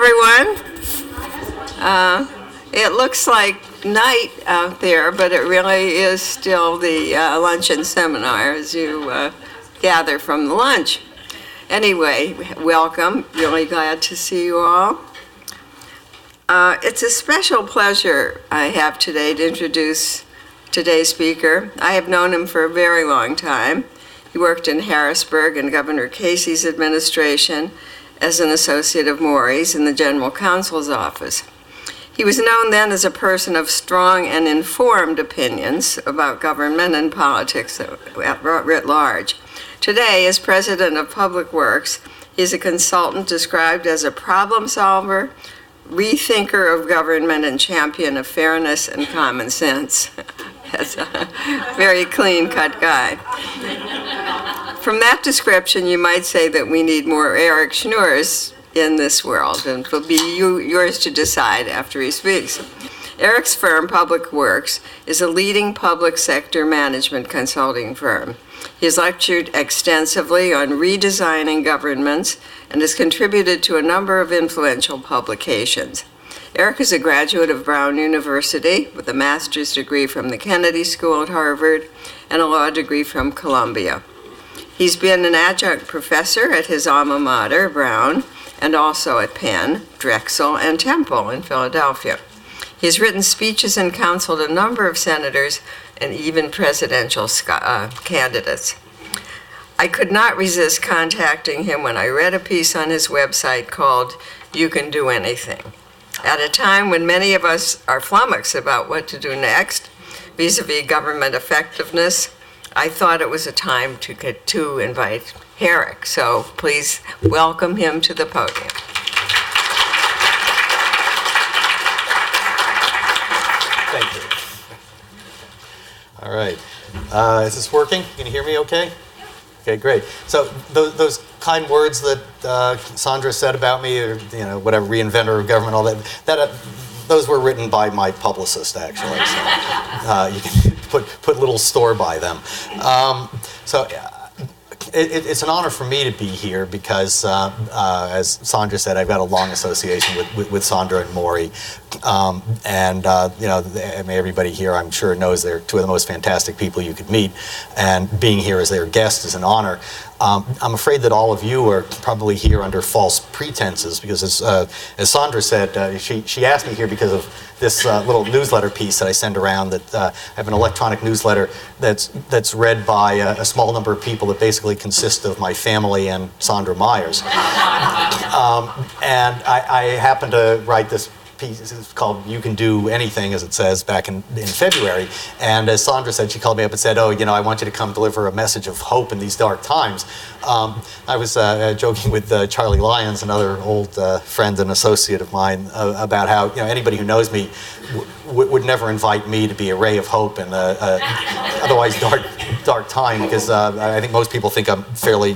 everyone. It looks like night out there, but it really is still the luncheon seminar as you gather from the lunch. Anyway, welcome. Really glad to see you all. It's a special pleasure I have today to introduce today's speaker. I have known him for a very long time. He worked in Harrisburg in Governor Casey's administration as an associate of Maury's in the General Counsel's office. He was known then as a person of strong and informed opinions about government and politics writ large. Today, as president of Public Works, he is a consultant described as a problem solver, rethinker of government, and champion of fairness and common sense. That's a very clean-cut guy. From that description, you might say that we need more Eric Schnurers in this world, and it will be yours to decide after he speaks. Eric's firm, Public Works, is a leading public sector management consulting firm. He has lectured extensively on redesigning governments and has contributed to a number of influential publications. Eric is a graduate of Brown University with a master's degree from the Kennedy School at Harvard and a law degree from Columbia. He's been an adjunct professor at his alma mater, Brown, and also at Penn, Drexel, and Temple in Philadelphia. He's written speeches and counseled a number of senators and even presidential candidates. I could not resist contacting him when I read a piece on his website called "You Can Do Anything." At a time when many of us are flummoxed about what to do next, vis-a-vis government effectiveness, I thought it was a time to invite Eric. So please welcome him to the podium. Thank you. All right. Is this working? Can you hear me okay? Okay, great. So those kind words that Sandra said about me, or whatever, reinventor of government, all that those were written by my publicist, actually. So you can put little store by them. It's an honor for me to be here because, as Sandra said, I've got a long association with Sandra and Maury. Everybody here, I'm sure, knows they're two of the most fantastic people you could meet. And being here as their guest is an honor. I'm afraid that all of you are probably here under false pretenses because, as Sandra said, she asked me here because of this little newsletter piece that I send around. That I have an electronic newsletter that's read by a small number of people that basically consist of my family and Sandra Myers. And I happen to write this piece. It's called "You Can Do Anything," as it says, back in February. And as Sandra said, she called me up and said, I want you to come deliver a message of hope in these dark times. I was joking with Charlie Lyons, another old friend and associate of mine, about how anybody who knows me would never invite me to be a ray of hope in otherwise dark time, because I think most people think I'm fairly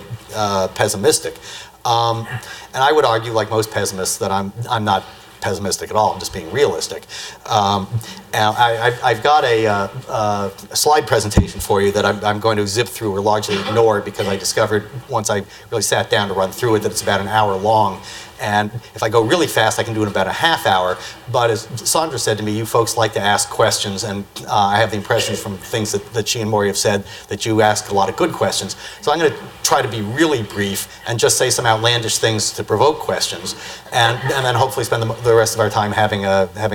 pessimistic. And I would argue, like most pessimists, that I'm not pessimistic at all. I'm just being realistic. I've got a slide presentation for you that I'm going to zip through or largely ignore, because I discovered once I really sat down to run through it that it's about an hour long. And if I go really fast, I can do it in about a half hour. But as Sandra said to me, you folks like to ask questions, and I have the impression from things that she and Maury have said that you ask a lot of good questions. So I'm going to try to be really brief and just say some outlandish things to provoke questions, and then hopefully spend the rest of our time having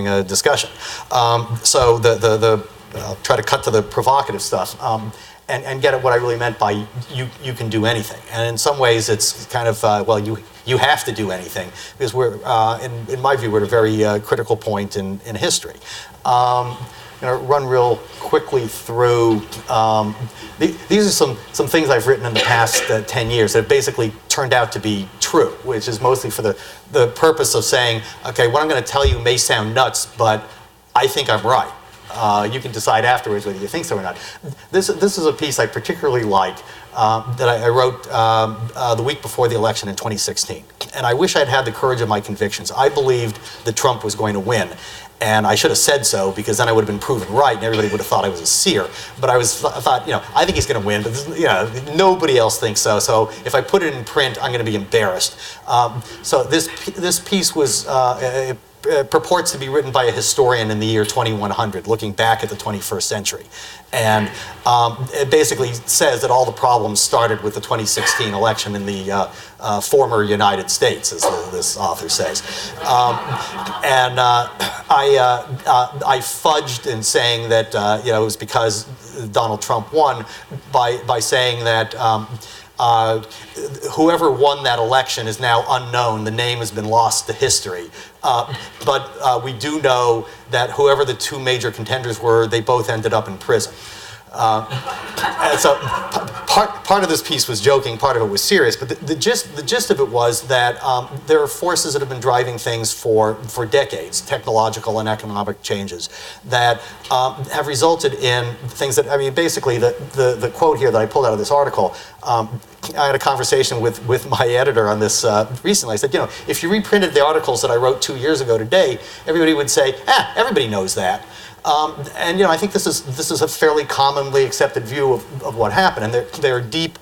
a discussion. So I'll try to cut to the provocative stuff. And get at what I really meant by you can do anything. And in some ways, it's kind of, you have to do anything, because we're, in my view, we're at a very critical point in history. I'm going to run real quickly through, these are some things I've written in the past 10 years that have basically turned out to be true, which is mostly for the purpose of saying, okay, what I'm going to tell you may sound nuts, but I think I'm right. You can decide afterwards whether you think so or not. This is a piece I particularly like that I wrote the week before the election in 2016. And I wish I'd had the courage of my convictions. I believed that Trump was going to win. And I should have said so, because then I would have been proven right, and everybody would have thought I was a seer. But I thought, I think he's going to win, but nobody else thinks so. So if I put it in print, I'm going to be embarrassed. So this piece was purports to be written by a historian in the year 2100, looking back at the 21st century. And it basically says that all the problems started with the 2016 election in the former United States, as this author says. I fudged in saying that it was because Donald Trump won by saying that whoever won that election is now unknown. The name has been lost to history. But we do know that whoever the two major contenders were, they both ended up in prison. And so part of this piece was joking, part of it was serious, but the gist of it was that there are forces that have been driving things for decades, technological and economic changes, that have resulted in things that, basically the quote here that I pulled out of this article, I had a conversation with my editor on this recently. I said, if you reprinted the articles that I wrote 2 years ago today, everybody would say, everybody knows that. And I think this is a fairly commonly accepted view of what happened, and there are deep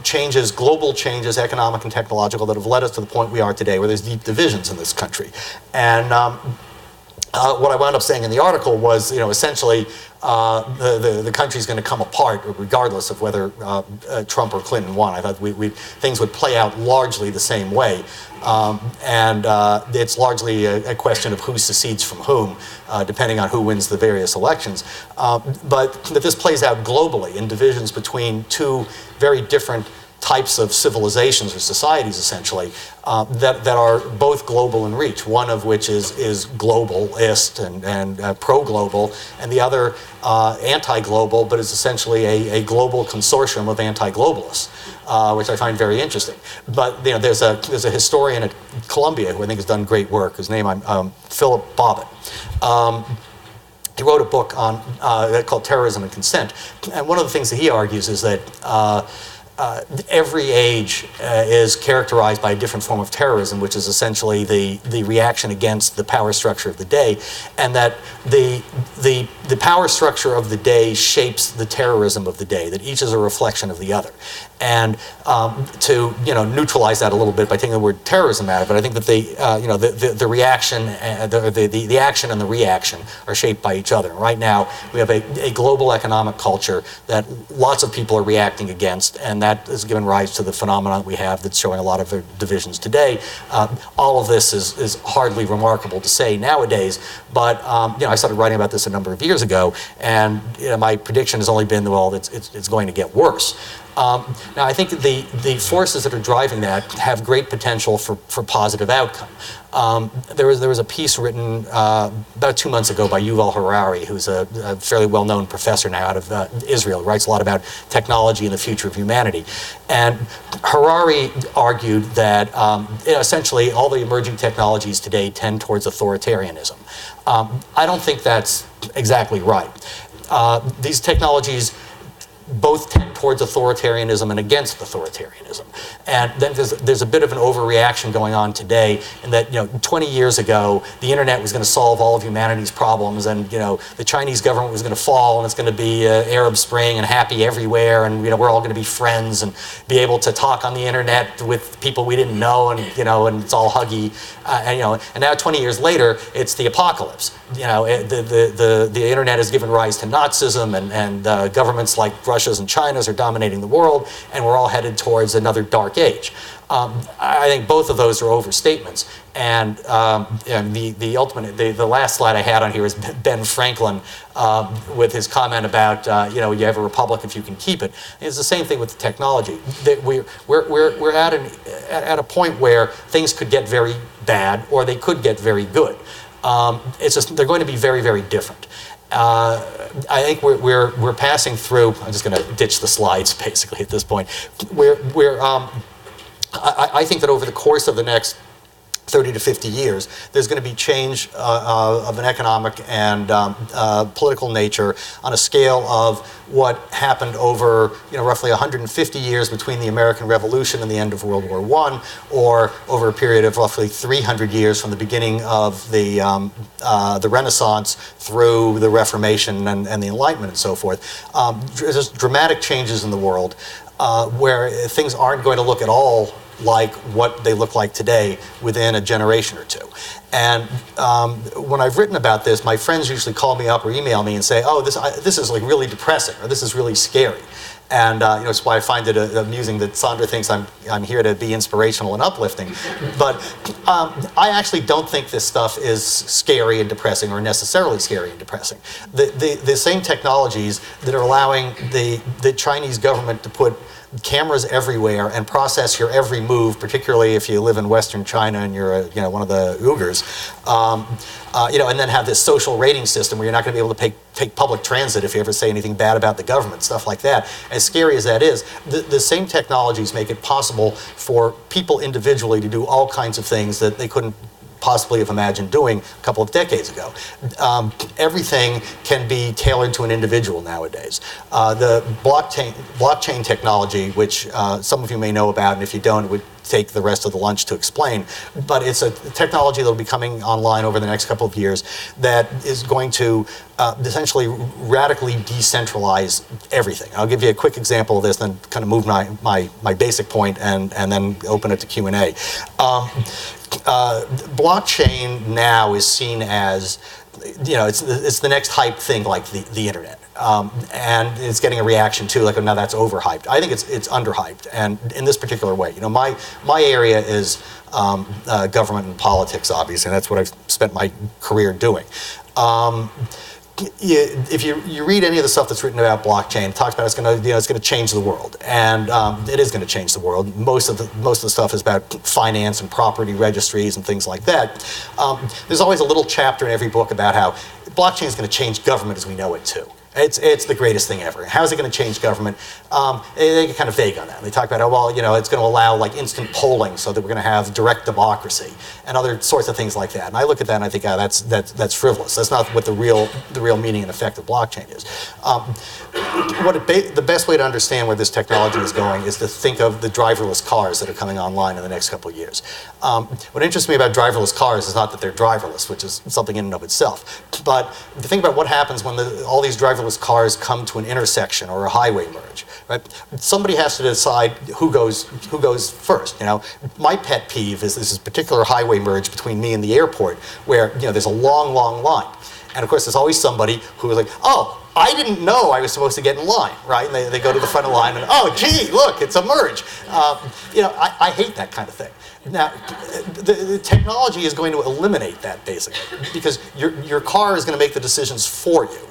changes, global changes, economic and technological, that have led us to the point we are today, where there's deep divisions in this country. And what I wound up saying in the article was, essentially, the country's going to come apart regardless of whether Trump or Clinton won. I thought things would play out largely the same way. And it's largely a question of who secedes from whom, depending on who wins the various elections. But that this plays out globally in divisions between two very different types of civilizations or societies, essentially, that are both global in reach, one of which is globalist and pro-global, and the other anti-global, but is essentially a global consortium of anti-globalists, which I find very interesting. But there's a historian at Columbia who I think has done great work. His name is Philip Bobbitt. He wrote a book called Terrorism and Consent, and one of the things that he argues is that every age is characterized by a different form of terrorism, which is essentially the reaction against the power structure of the day, and that the power structure of the day shapes the terrorism of the day, that each is a reflection of the other. And to neutralize that a little bit by taking the word terrorism out of it, I think that the reaction, the action and the reaction are shaped by each other. And right now we have a global economic culture that lots of people are reacting against, and that has given rise to the phenomenon that we have that's showing a lot of divisions today. All of this is hardly remarkable to say nowadays, but I started writing about this a number of years ago, and my prediction has only been, well, it's going to get worse. Now, I think the forces that are driving that have great potential for positive outcome. There was a piece written about 2 months ago by Yuval Harari, who's a fairly well-known professor now out of Israel, who writes a lot about technology and the future of humanity. And Harari argued that essentially all the emerging technologies today tend towards authoritarianism. I don't think that's exactly right. These technologies both tend towards authoritarianism and against authoritarianism. And then there's a bit of an overreaction going on today in that, 20 years ago, the internet was going to solve all of humanity's problems, and, the Chinese government was going to fall, and it's going to be Arab Spring and happy everywhere, and, we're all going to be friends and be able to talk on the internet with people we didn't know, and, and it's all huggy. And now 20 years later, it's the apocalypse. The internet has given rise to Nazism, and governments like Russia's and China's are dominating the world, and we're all headed towards another dark age. I think both of those are overstatements. And the last slide I had on here is Ben Franklin with his comment about you have a republic if you can keep it. It's the same thing with the technology. We're at a point where things could get very bad, or they could get very good. It's just they're going to be very, very different. I think we're passing through. I'm just going to ditch the slides basically at this point. I think that over the course of the next 30 to 50 years, there's going to be change of an economic and political nature on a scale of what happened over roughly 150 years between the American Revolution and the end of World War I, or over a period of roughly 300 years from the beginning of the Renaissance through the Reformation and the Enlightenment and so forth. There's dramatic changes in the world where things aren't going to look at all like what they look like today within a generation or two. And when I've written about this, my friends usually call me up or email me and say, oh, this is like really depressing, or this is really scary. And it's why I find it amusing that Sandra thinks I'm here to be inspirational and uplifting. But I actually don't think this stuff is scary and depressing, or necessarily scary and depressing. The same technologies that are allowing the Chinese government to put cameras everywhere and process your every move, particularly if you live in Western China and you're one of the Uyghurs, and then have this social rating system where you're not going to be able to take public transit if you ever say anything bad about the government, stuff like that. As scary as that is, the same technologies make it possible for people individually to do all kinds of things that they couldn't possibly have imagined doing a couple of decades ago. Everything can be tailored to an individual nowadays. The blockchain technology, which some of you may know about, and if you don't, it would take the rest of the lunch to explain, but it's a technology that will be coming online over the next couple of years that is going to essentially radically decentralize everything. I'll give you a quick example of this, then kind of move my basic point and then open it to Q&A. Blockchain now is seen as, it's the next hype thing, like the internet. And it's getting a reaction too, like, oh, now that's overhyped. I think it's underhyped, and in this particular way. My area is government and politics, obviously, and that's what I've spent my career doing. If you read any of the stuff that's written about blockchain, it talks about it's going to change the world, and it is going to change the world. Most of the stuff is about finance and property registries and things like that. There's always a little chapter in every book about how blockchain is going to change government as we know it too. It's the greatest thing ever. How is it going to change government? They get kind of vague on that. They talk about, it's going to allow like instant polling so that we're going to have direct democracy and other sorts of things like that. And I look at that and I think, that's frivolous. That's not what the real meaning and effect of blockchain is. The best way to understand where this technology is going is to think of the driverless cars that are coming online in the next couple of years. What interests me about driverless cars is not that they're driverless, which is something in and of itself, but to think about what happens when all these driverless cars come to an intersection or a highway merge. Right? Somebody has to decide who goes first. My pet peeve is this particular highway merge between me and the airport, where there's a long line, and of course there's always somebody who is like, oh, I didn't know I was supposed to get in line, right? And they go to the front of the line and, oh, gee, look, it's a merge. I hate that kind of thing. Now, the technology is going to eliminate that, basically, because your car is going to make the decisions for you.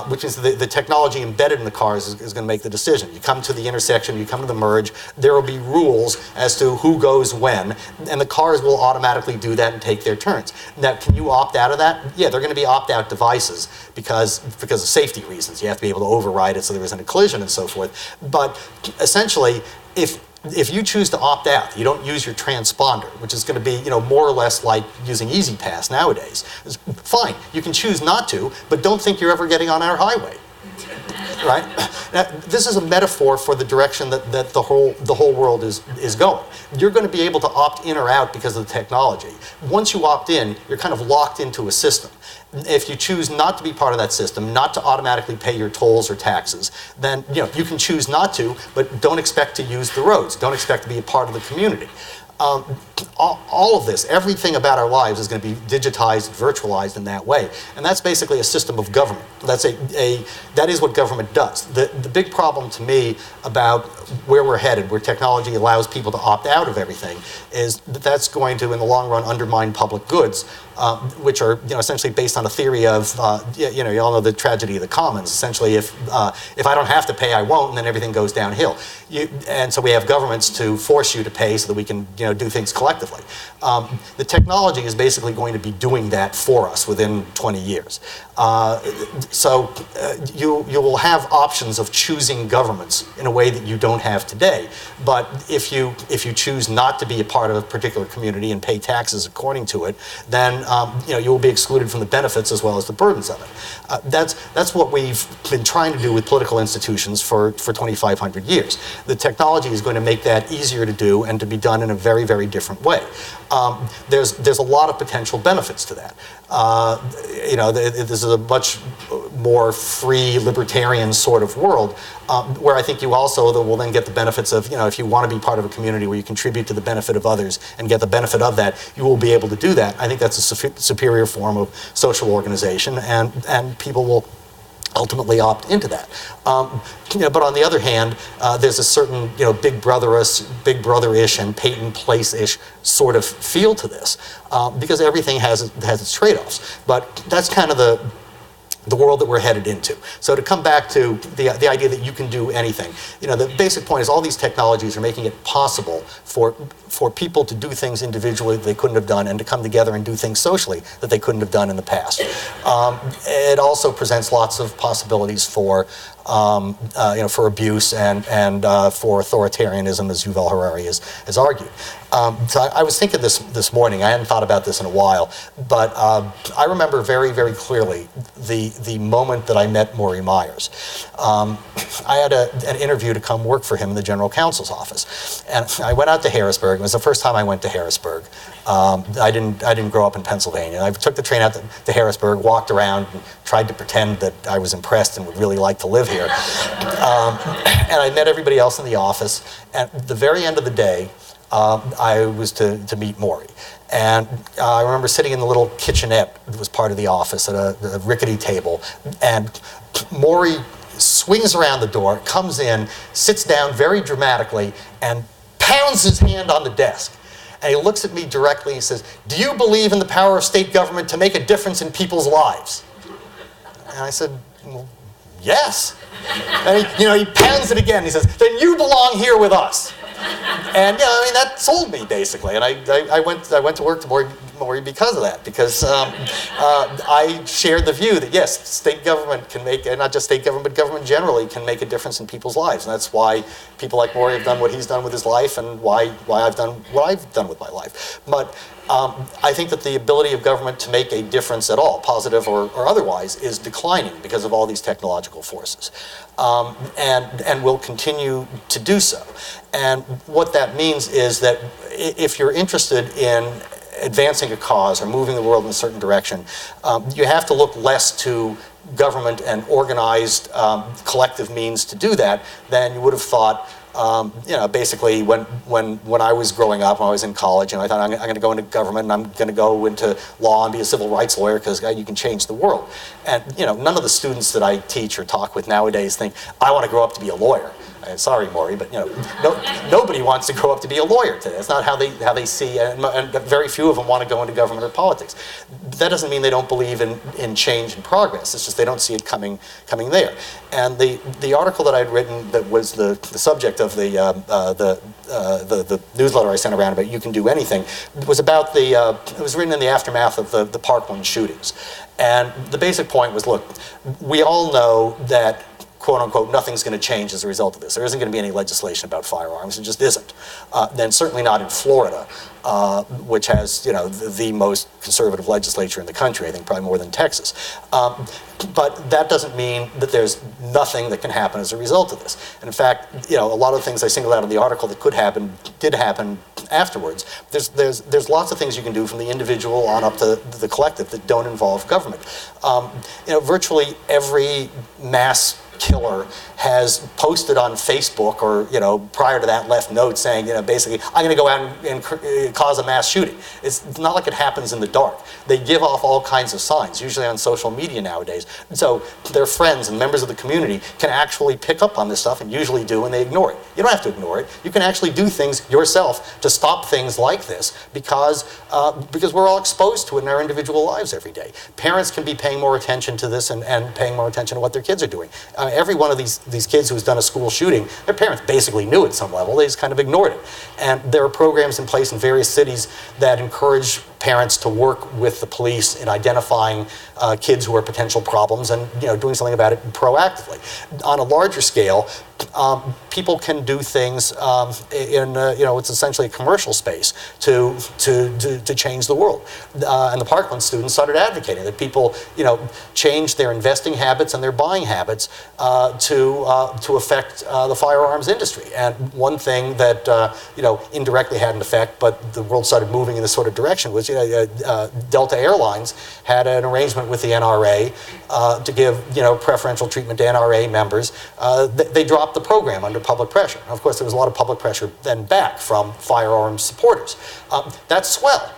Which is the technology embedded in the cars is going to make the decision. You come to the intersection, you come to the merge, there will be rules as to who goes when, and the cars will automatically do that and take their turns. Now, can you opt out of that? Yeah, they're going to be opt-out devices because of safety reasons. You have to be able to override it so there isn't a collision and so forth. But essentially, if you choose to opt out, you don't use your transponder, which is going to be, more or less like using EasyPass nowadays. It's fine, you can choose not to, but don't think you're ever getting on our highway, right? Now, this is a metaphor for the direction that the whole world is going. You're going to be able to opt in or out because of the technology. Once you opt in, you're kind of locked into a system. If you choose not to be part of that system, not to automatically pay your tolls or taxes, then you can choose not to, but don't expect to use the roads. Don't expect to be a part of the community. All of this, everything about our lives is going to be digitized, virtualized in that way. And that's basically a system of government. That is what government does. The big problem to me about where we're headed, where technology allows people to opt out of everything, is that's going to, in the long run, undermine public goods, which are essentially based on a theory of, you all know the tragedy of the commons. Essentially, if I don't have to pay, I won't, and then everything goes downhill. And so we have governments to force you to pay so that we can do things collectively. collectively. The technology is basically going to be doing that for us within 20 years. You will have options of choosing governments in a way that you don't have today. But if you choose not to be a part of a particular community and pay taxes according to it, then you will be excluded from the benefits as well as the burdens of it. That's what we've been trying to do with political institutions for 2,500 years. The technology is going to make that easier to do and to be done in a very, very different way. There's a lot of potential benefits to that. This is a much more free, libertarian sort of world, where I think you also will then get the benefits of, if you want to be part of a community where you contribute to the benefit of others and get the benefit of that, you will be able to do that. I think that's a superior form of social organization, and people will ultimately opt into that. But on the other hand, there's a certain Big Brother-ish and Peyton Place-ish sort of feel to this, because everything has its trade-offs. But that's kind of the world that we're headed into. So to come back to the idea that you can do anything, the basic point is all these technologies are making it possible for people to do things individually that they couldn't have done, and to come together and do things socially that they couldn't have done in the past. It also presents lots of possibilities for abuse and for authoritarianism, as Yuval Harari has argued. So I was thinking this morning. I hadn't thought about this in a while, but I remember very, very clearly the moment that I met Maury Myers. I had an interview to come work for him in the general counsel's office, and I went out to Harrisburg. It was the first time I went to Harrisburg. I didn't grow up in Pennsylvania. I took the train out to Harrisburg, walked around, and tried to pretend that I was impressed and would really like to live here. And I met everybody else in the office. At the very end of the day, I was to meet Maury. And I remember sitting in the little kitchenette that was part of the office at a rickety table. And Maury swings around the door, comes in, sits down very dramatically, and pounds his hand on the desk. And he looks at me directly and says, "Do you believe in the power of state government to make a difference in people's lives?" And I said, "Well, yes." And he pounds it again. He says, "Then you belong here with us." And that sold me basically. And I went to work to Maury because of that, because I shared the view that yes, state government can make, and not just state government, but government generally can make a difference in people's lives. And that's why people like Maury have done what he's done with his life, and why I've done what I've done with my life. But I think that the ability of government to make a difference at all, positive or otherwise, is declining because of all these technological forces, and will continue to do so. And what that means is that if you're interested in advancing a cause or moving the world in a certain direction, you have to look less to government and organized collective means to do that than you would have thought. Basically, when I was growing up, when I was in college, I thought I'm going to go into government and I'm going to go into law and be a civil rights lawyer because you can change the world. And none of the students that I teach or talk with nowadays think I want to grow up to be a lawyer. Sorry, Maury, but nobody wants to grow up to be a lawyer today. That's not how they see, and very few of them want to go into government or politics. That doesn't mean they don't believe in change and progress. It's just they don't see it coming there. And the article that I'd written that was the subject of the newsletter I sent around about You Can Do Anything was about it was written in the aftermath of the Parkland shootings. And the basic point was, look, we all know that quote unquote, nothing's going to change as a result of this. There isn't going to be any legislation about firearms. It just isn't. Then certainly not in Florida, which has the most conservative legislature in the country. I think probably more than Texas. But that doesn't mean that there's nothing that can happen as a result of this. And in fact, a lot of the things I singled out in the article that could happen did happen afterwards. There's lots of things you can do from the individual on up to the collective that don't involve government. Virtually every mass killer has posted on Facebook or prior to that left notes saying basically I'm going to go out and cause a mass shooting. It's not like it happens in the dark. They give off all kinds of signs, usually on social media nowadays. And so their friends and members of the community can actually pick up on this stuff, and usually do, and they ignore it. You don't have to ignore it. You can actually do things yourself to stop things like this because we're all exposed to it in our individual lives every day. Parents can be paying more attention to this and paying more attention to what their kids are doing. every one of these kids who's done a school shooting, their parents basically knew at some level. They just kind of ignored it. And there are programs in place in various cities that encourage parents to work with the police in identifying kids who are potential problems and doing something about it proactively. On a larger scale, people can do things in it's essentially a commercial space to change the world. And the Parkland students started advocating that people change their investing habits and their buying habits to affect the firearms industry. And one thing that indirectly had an effect, but the world started moving in this sort of direction, was Delta Airlines had an arrangement with the NRA to give preferential treatment to NRA members. They dropped the program under public pressure. And of course, there was a lot of public pressure then back from firearms supporters. That's swell.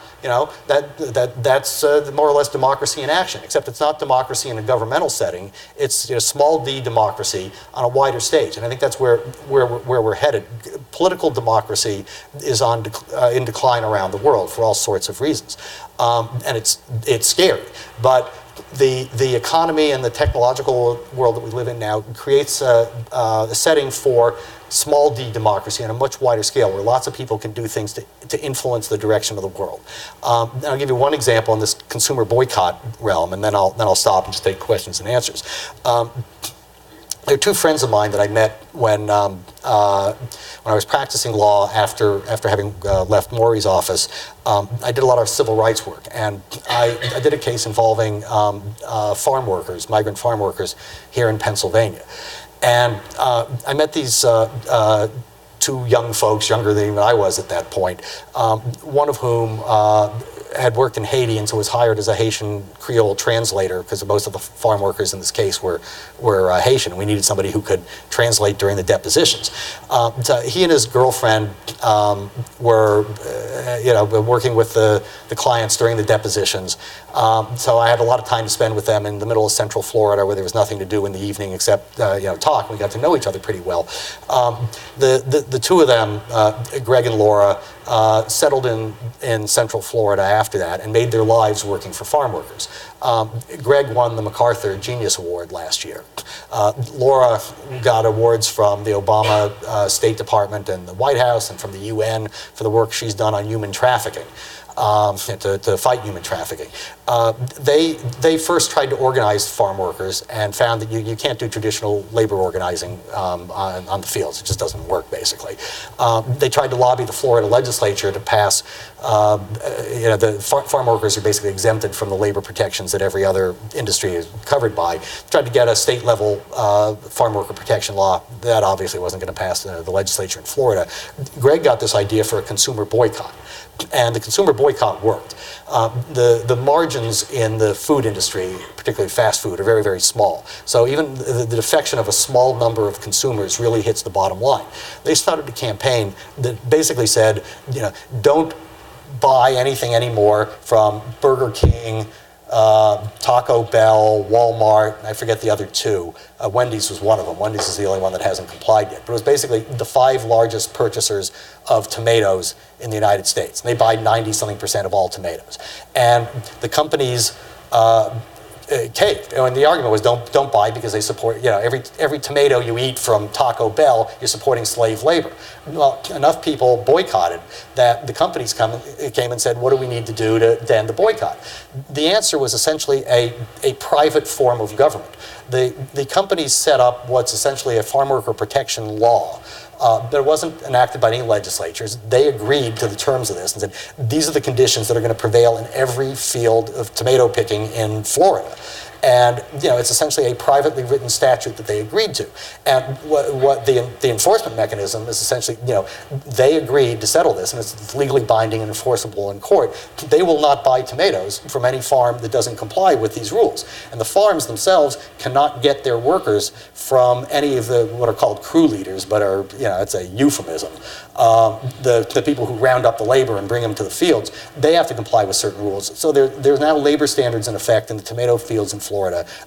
That's more or less democracy in action, except it's not democracy in a governmental setting. It's small d democracy on a wider stage. And I think that's where we're headed. Political democracy is in decline around the world for all sorts of reasons. And it's scary. But the economy and the technological world that we live in now creates a setting for small d democracy on a much wider scale, where lots of people can do things to influence the direction of the world. And I'll give you one example in this consumer boycott realm, and then I'll stop and just take questions and answers. There are two friends of mine that I met when I was practicing law after having left Maury's office. I did a lot of civil rights work, and I did a case involving farm workers, migrant farm workers here in Pennsylvania. And I met these two young folks, younger than even I was at that point, one of whom had worked in Haiti and so was hired as a Haitian Creole translator, because most of the farm workers in this case were Haitian. We needed somebody who could translate during the depositions. So he and his girlfriend were working with the clients during the depositions. So I had a lot of time to spend with them in the middle of Central Florida, where there was nothing to do in the evening except talk. We got to know each other pretty well. The two of them, Greg and Laura, settled in Central Florida after that and made their lives working for farm workers. Greg won the MacArthur Genius Award last year. Laura got awards from the Obama State Department and the White House and from the UN for the work she's done on human trafficking. To fight human trafficking. They first tried to organize farm workers and found that you can't do traditional labor organizing on the fields. It just doesn't work, basically. They tried to lobby the Florida legislature to pass, the farm workers are basically exempted from the labor protections that every other industry is covered by. Tried to get a state-level farm worker protection law. That obviously wasn't going to pass the legislature in Florida. Greg got this idea for a consumer boycott. And the consumer boycott worked. The margins in the food industry, particularly fast food, are very, very small. So even the defection of a small number of consumers really hits the bottom line. They started a campaign that basically said, don't buy anything anymore from Burger King, Taco Bell, Walmart, I forget the other two. Wendy's was one of them. Wendy's is the only one that hasn't complied yet. But it was basically the 5 largest purchasers of tomatoes in the United States. And they buy 90-something% of all tomatoes. And the companies caved. And the argument was don't buy because they support, every tomato you eat from Taco Bell, you're supporting slave labor. Well, enough people boycotted that the companies came and said, what do we need to do to end the boycott? The answer was essentially a private form of government. The companies set up what's essentially a farm worker protection law. But it wasn't enacted by any legislatures. They agreed to the terms of this and said, these are the conditions that are going to prevail in every field of tomato picking in Florida. And it's essentially a privately written statute that they agreed to. And what the enforcement mechanism is essentially, they agreed to settle this, and it's legally binding and enforceable in court. They will not buy tomatoes from any farm that doesn't comply with these rules. And the farms themselves cannot get their workers from any of the what are called crew leaders, but are, it's a euphemism. The people who round up the labor and bring them to the fields, they have to comply with certain rules. So there's now labor standards in effect in the tomato fields in Florida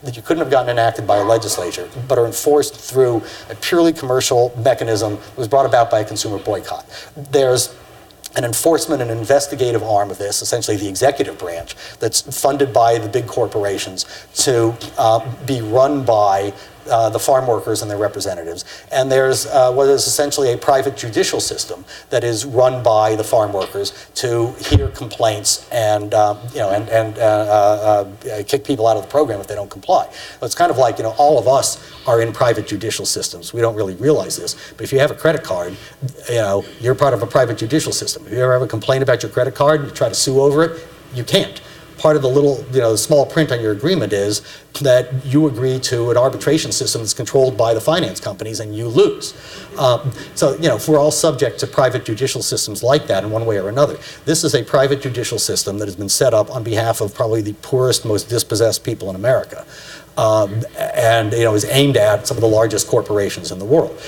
that you couldn't have gotten enacted by a legislature, but are enforced through a purely commercial mechanism that was brought about by a consumer boycott. There's an enforcement and investigative arm of this, essentially the executive branch, that's funded by the big corporations to be run by the farm workers and their representatives, and there's what is essentially a private judicial system that is run by the farm workers to hear complaints and kick people out of the program if they don't comply. So it's kind of like, all of us are in private judicial systems. We don't really realize this, but if you have a credit card, you're part of a private judicial system. If you ever have a complaint about your credit card and you try to sue over it, you can't. Part of the little, small print on your agreement is that you agree to an arbitration system that's controlled by the finance companies and you lose. So, if we're all subject to private judicial systems like that in one way or another, this is a private judicial system that has been set up on behalf of probably the poorest, most dispossessed people in America. And is aimed at some of the largest corporations in the world.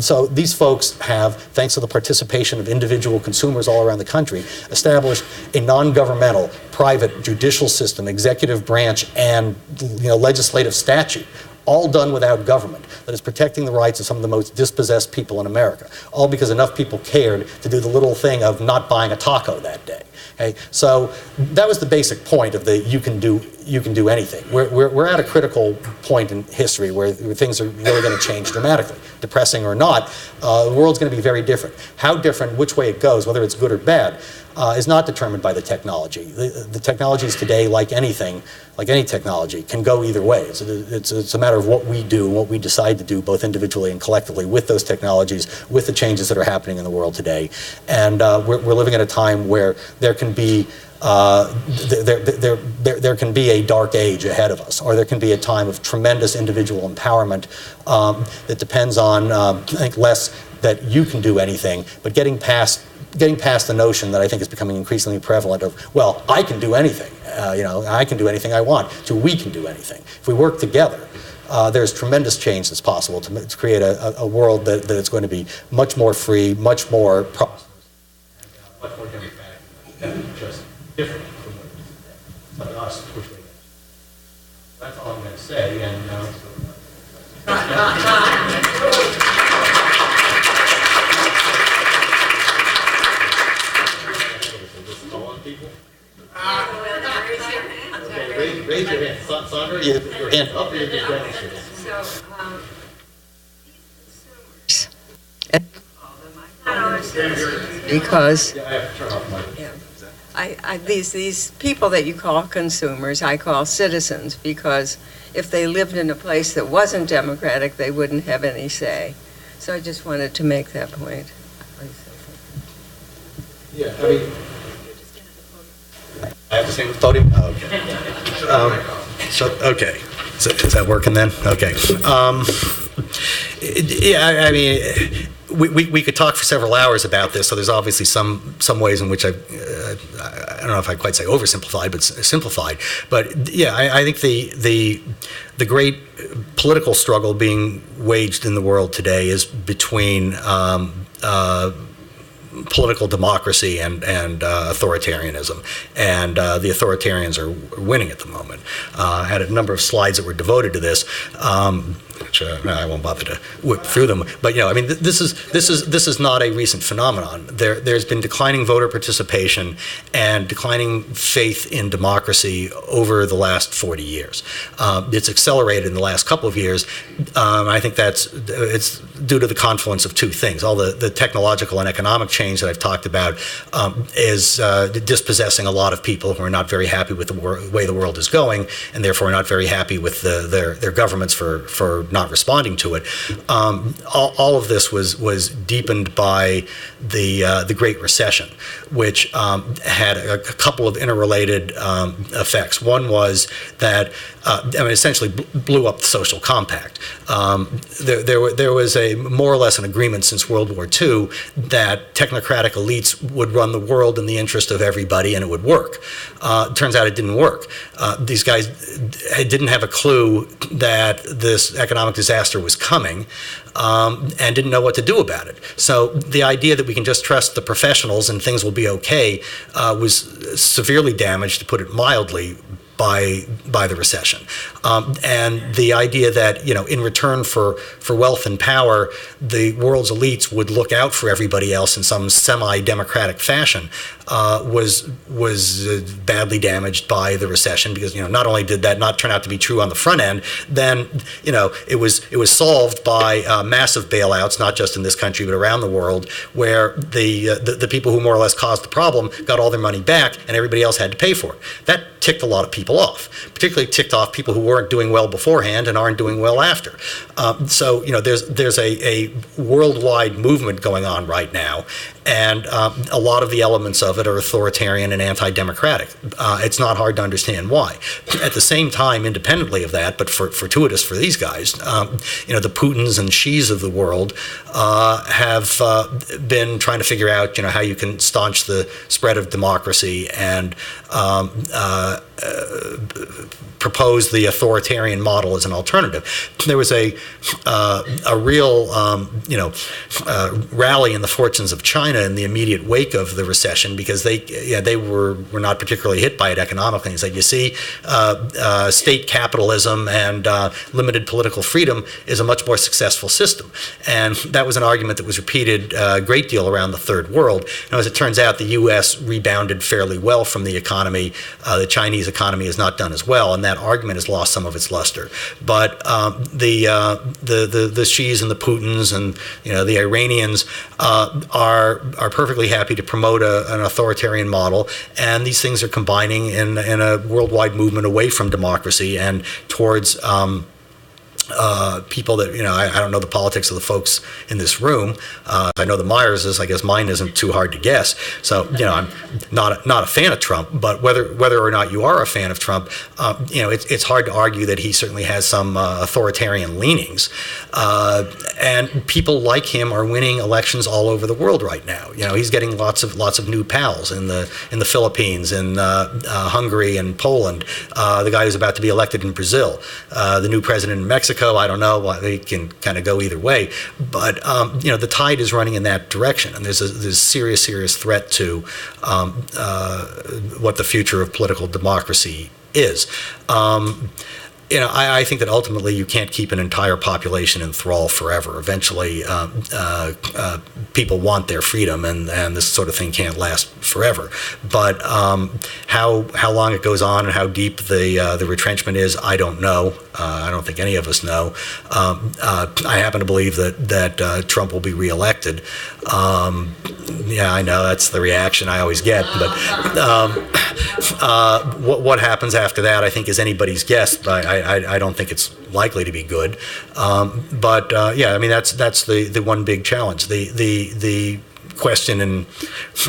So these folks have, thanks to the participation of individual consumers all around the country, established a non-governmental, private judicial system, executive branch, and legislative statute, all done without government, that is protecting the rights of some of the most dispossessed people in America, all because enough people cared to do the little thing of not buying a taco that day. Okay? So that was the basic point of the you can do anything. We're at a critical point in history where things are really going to change dramatically. Depressing or not, the world's going to be very different. How different, which way it goes, whether it's good or bad, is not determined by the technology. The technologies today, like anything, like any technology, can go either way. It's a matter of what we do and what we decide to do, both individually and collectively, with those technologies, with the changes that are happening in the world today. And we're living at a time where there can be there can be a dark age ahead of us, or there can be a time of tremendous individual empowerment that depends on, I think, less that you can do anything, but getting past the notion that I think is becoming increasingly prevalent of, well, I can do anything, I can do anything I want, to we can do anything. If we work together, there's tremendous change that's possible to create a world that is going to be much more free, much more prosperous, and much more democratic, and just different from what it is today. It's up to us which way it goes. That's all I'm going to say, and raise your hand. Sandra, your hand up, you're just demonstrating. So, because these people that you call consumers, I call citizens, because if they lived in a place that wasn't democratic, they wouldn't have any say. So I just wanted to make that point. Yeah, I mean, I have to sing with the podium? Oh, okay. Okay. So is that working then? Okay. Yeah, I mean, we could talk for several hours about this. So there's obviously some ways in which I don't know if I quite say oversimplified, but simplified. But yeah, I think the great political struggle being waged in the world today is between political democracy and authoritarianism, and the authoritarians are winning at the moment. I had a number of slides that were devoted to this, which I won't bother to whip through them. But I mean, this is not a recent phenomenon. There's been declining voter participation and declining faith in democracy over the last 40 years. It's accelerated in the last couple of years. I think it's due to the confluence of two things. All the technological and economic change that I've talked about is dispossessing a lot of people who are not very happy with the way the world is going, and therefore not very happy with their governments for not responding to it. All of this was deepened by the Great Recession, which had a couple of interrelated effects. One was that essentially blew up the social compact. There was a more or less an agreement since World War II that technocratic elites would run the world in the interest of everybody, and it would work. It turns out it didn't work. These guys didn't have a clue that this economic disaster was coming, and didn't know what to do about it. So the idea that we can just trust the professionals and things will be okay was severely damaged, to put it mildly, by the recession. And the idea that, in return for wealth and power, the world's elites would look out for everybody else in some semi-democratic fashion was badly damaged by the recession, because not only did that not turn out to be true on the front end, then it was solved by massive bailouts, not just in this country but around the world, where the people who more or less caused the problem got all their money back and everybody else had to pay for it. That ticked a lot of people off, particularly ticked off people who weren't doing well beforehand and aren't doing well after. So there's a worldwide movement going on right now, and a lot of the elements of it are authoritarian and anti-democratic. It's not hard to understand why. At the same time, independently of that, but fortuitous for these guys, the Putins and Xis of the world have been trying to figure out, how you can staunch the spread of democracy and propose the authoritarian model as an alternative. There was a real rally in the fortunes of China in the immediate wake of the recession, because they were not particularly hit by it economically. It's like, you see, state capitalism and limited political freedom is a much more successful system. And that was an argument that was repeated a great deal around the third world. Now, as it turns out, the U.S. rebounded fairly well from the economy. The Chinese economy has not done as well, and that argument has lost some of its luster. But the Xis and the Putins and the Iranians are perfectly happy to promote an authoritarian model, and these things are combining in a worldwide movement away from democracy and towards people that, I don't know the politics of the folks in this room. I know the Myerses. I guess mine isn't too hard to guess. So, I'm not a fan of Trump, but whether or not you are a fan of Trump, it's hard to argue that he certainly has some authoritarian leanings. And people like him are winning elections all over the world right now. He's getting lots of new pals in the Philippines, in Hungary and Poland. The guy who's about to be elected in Brazil, the new president in Mexico. I don't know. They can kind of go either way, but the tide is running in that direction, and there's a serious threat to what the future of political democracy is. I think that ultimately you can't keep an entire population in thrall forever. Eventually, people want their freedom, and this sort of thing can't last forever. But how long it goes on and how deep the retrenchment is, I don't know. I don't think any of us know. I happen to believe that Trump will be reelected. Yeah, I know that's the reaction I always get. But what happens after that, I think, is anybody's guess. But I don't think it's likely to be good. But yeah, I mean that's the one big challenge. The question in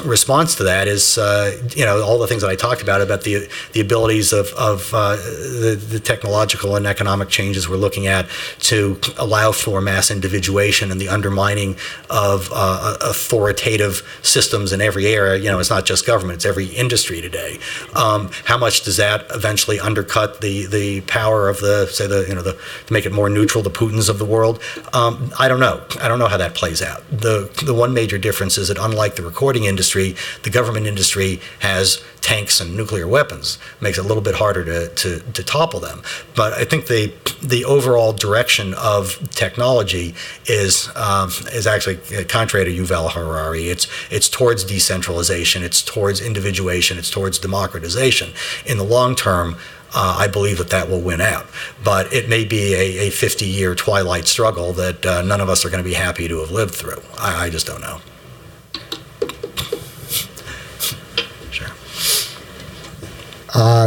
response to that is, all the things that I talked about the abilities of the technological and economic changes we're looking at to allow for mass individuation and the undermining of authoritative systems in every area. It's not just government; it's every industry today. How much does that eventually undercut the power of to make it more neutral, the Putins of the world? I don't know. I don't know how that plays out. The one major difference is that, unlike the recording industry, the government industry has tanks and nuclear weapons. It makes it a little bit harder to topple them. But I think the overall direction of technology is actually contrary to Yuval Harari. It's towards decentralization. It's towards individuation. It's towards democratization. In the long term, I believe that will win out. But it may be a 50-year twilight struggle that none of us are going to be happy to have lived through. I just don't know.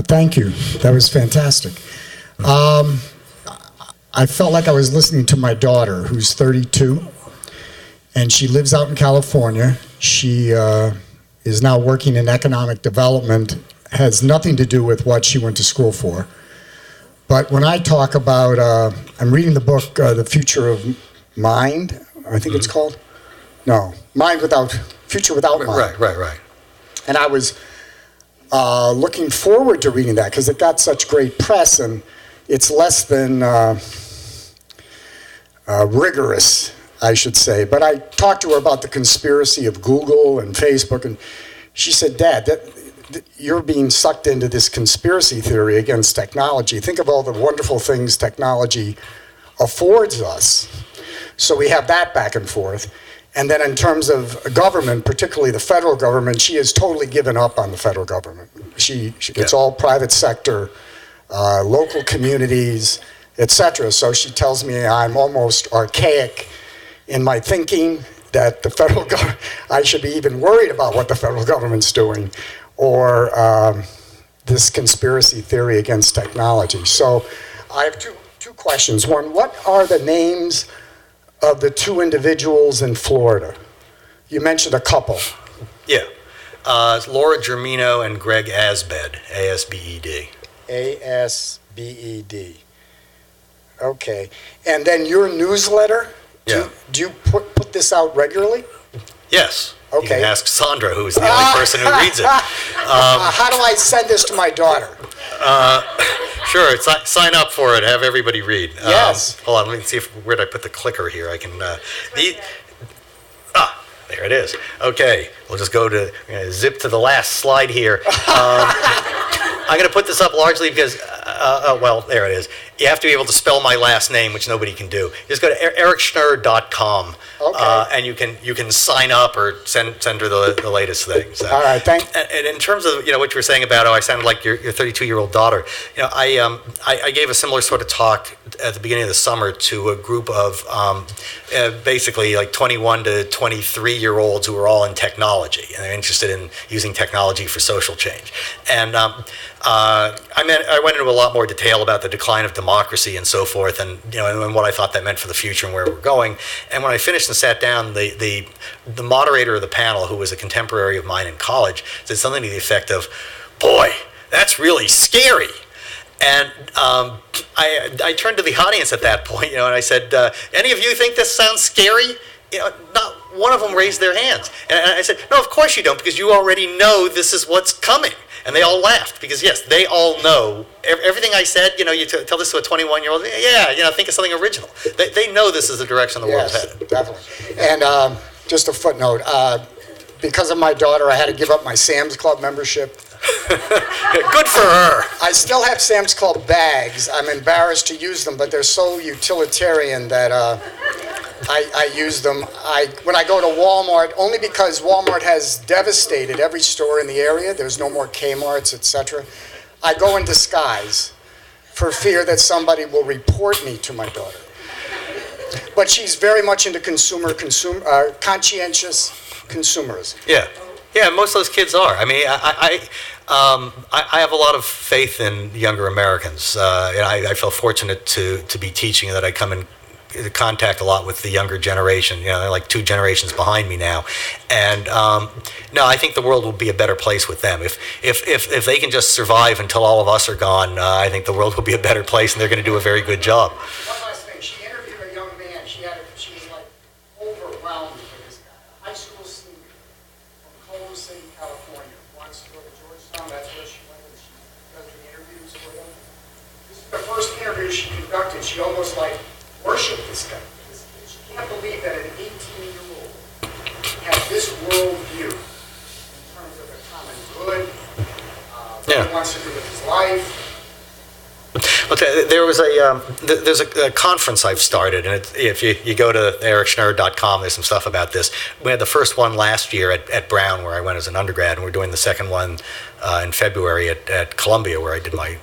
Thank you. That was fantastic. I felt like I was listening to my daughter, who's 32, and she lives out in California. She is now working in economic development, has nothing to do with what she went to school for. But when I talk about, I'm reading the book, The Future of Mind, I think it's called. No, Future Without Mind. Right. And I was looking forward to reading that because it got such great press, and it's less than rigorous, I should say. But I talked to her about the conspiracy of Google and Facebook, and she said, Dad, you're being sucked into this conspiracy theory against technology. Think of all the wonderful things technology affords us. So we have that back and forth. And then in terms of government, particularly the federal government, she has totally given up on the federal government. It's all private sector, local communities, etc. So she tells me I'm almost archaic in my thinking, that the federal government, I should be even worried about what the federal government's doing, or this conspiracy theory against technology. So I have two questions. One, what are the names of the two individuals in Florida? You mentioned a couple. Yeah. It's Laura Germino and Greg Asbed, A-S-B-E-D. A-S-B-E-D. Okay. And then your newsletter, do you put this out regularly? Yes. Okay. You can ask Sandra, who's the only person who reads it. How do I send this to my daughter? Sure, sign up for it. Have everybody read. Yes. Hold on, let me see where did I put the clicker here. I can. There it is. Okay, we'll just zip to the last slide here. I'm going to put this up largely because, well, there it is. You have to be able to spell my last name, which nobody can do. Just go to ericschnurer.com, and you can sign up or send her the latest things. All right, thanks. And in terms of what you were saying about, I sounded like your 32-year-old daughter. I gave a similar sort of talk at the beginning of the summer to a group of basically like 21 to 23-year-olds who are all in technology and they're interested in using technology for social change. And I went into a lot more detail about the decline of democracy and so forth, and and what I thought that meant for the future and where we're going. And when I finished and sat down, the moderator of the panel, who was a contemporary of mine in college, said something to the effect of, "Boy, that's really scary." And I turned to the audience at that point, and I said, "Any of you think this sounds scary?" Not one of them raised their hands. And I said, "No, of course you don't, because you already know this is what's coming." And they all laughed because, yes, they all know everything I said. You tell this to a 21-year-old, think of something original. They know this is the direction the world's headed. Yes, definitely. And just a footnote, because of my daughter, I had to give up my Sam's Club membership. Good for her. I still have Sam's Club bags. I'm embarrassed to use them, but they're so utilitarian that I use them. When I go to Walmart, only because Walmart has devastated every store in the area, there's no more Kmart's, etc. I go in disguise for fear that somebody will report me to my daughter. But she's very much into conscientious consumerism. Yeah, most of those kids are. I mean, I have a lot of faith in younger Americans. I feel fortunate to be teaching, that I come in contact a lot with the younger generation. They're like 2 generations behind me now, and no, I think the world will be a better place with them. If they can just survive until all of us are gone, I think the world will be a better place, and they're going to do a very good job. One last thing, she interviewed a young man. She was like overwhelmed with this guy, a high school senior from Culver City, California, wants to go to Georgetown. That's where she went, and she does the interviews with him. This is the first interview she conducted. She almost worship this guy. She can't believe that an 18-year-old has this world view in terms of the common good, what he wants to do with his life. Okay, there's a conference I've started, and if you go to ericschnurer.com, there's some stuff about this. We had the first one last year at Brown, where I went as an undergrad, and we're doing the second one in February at Columbia, where I did my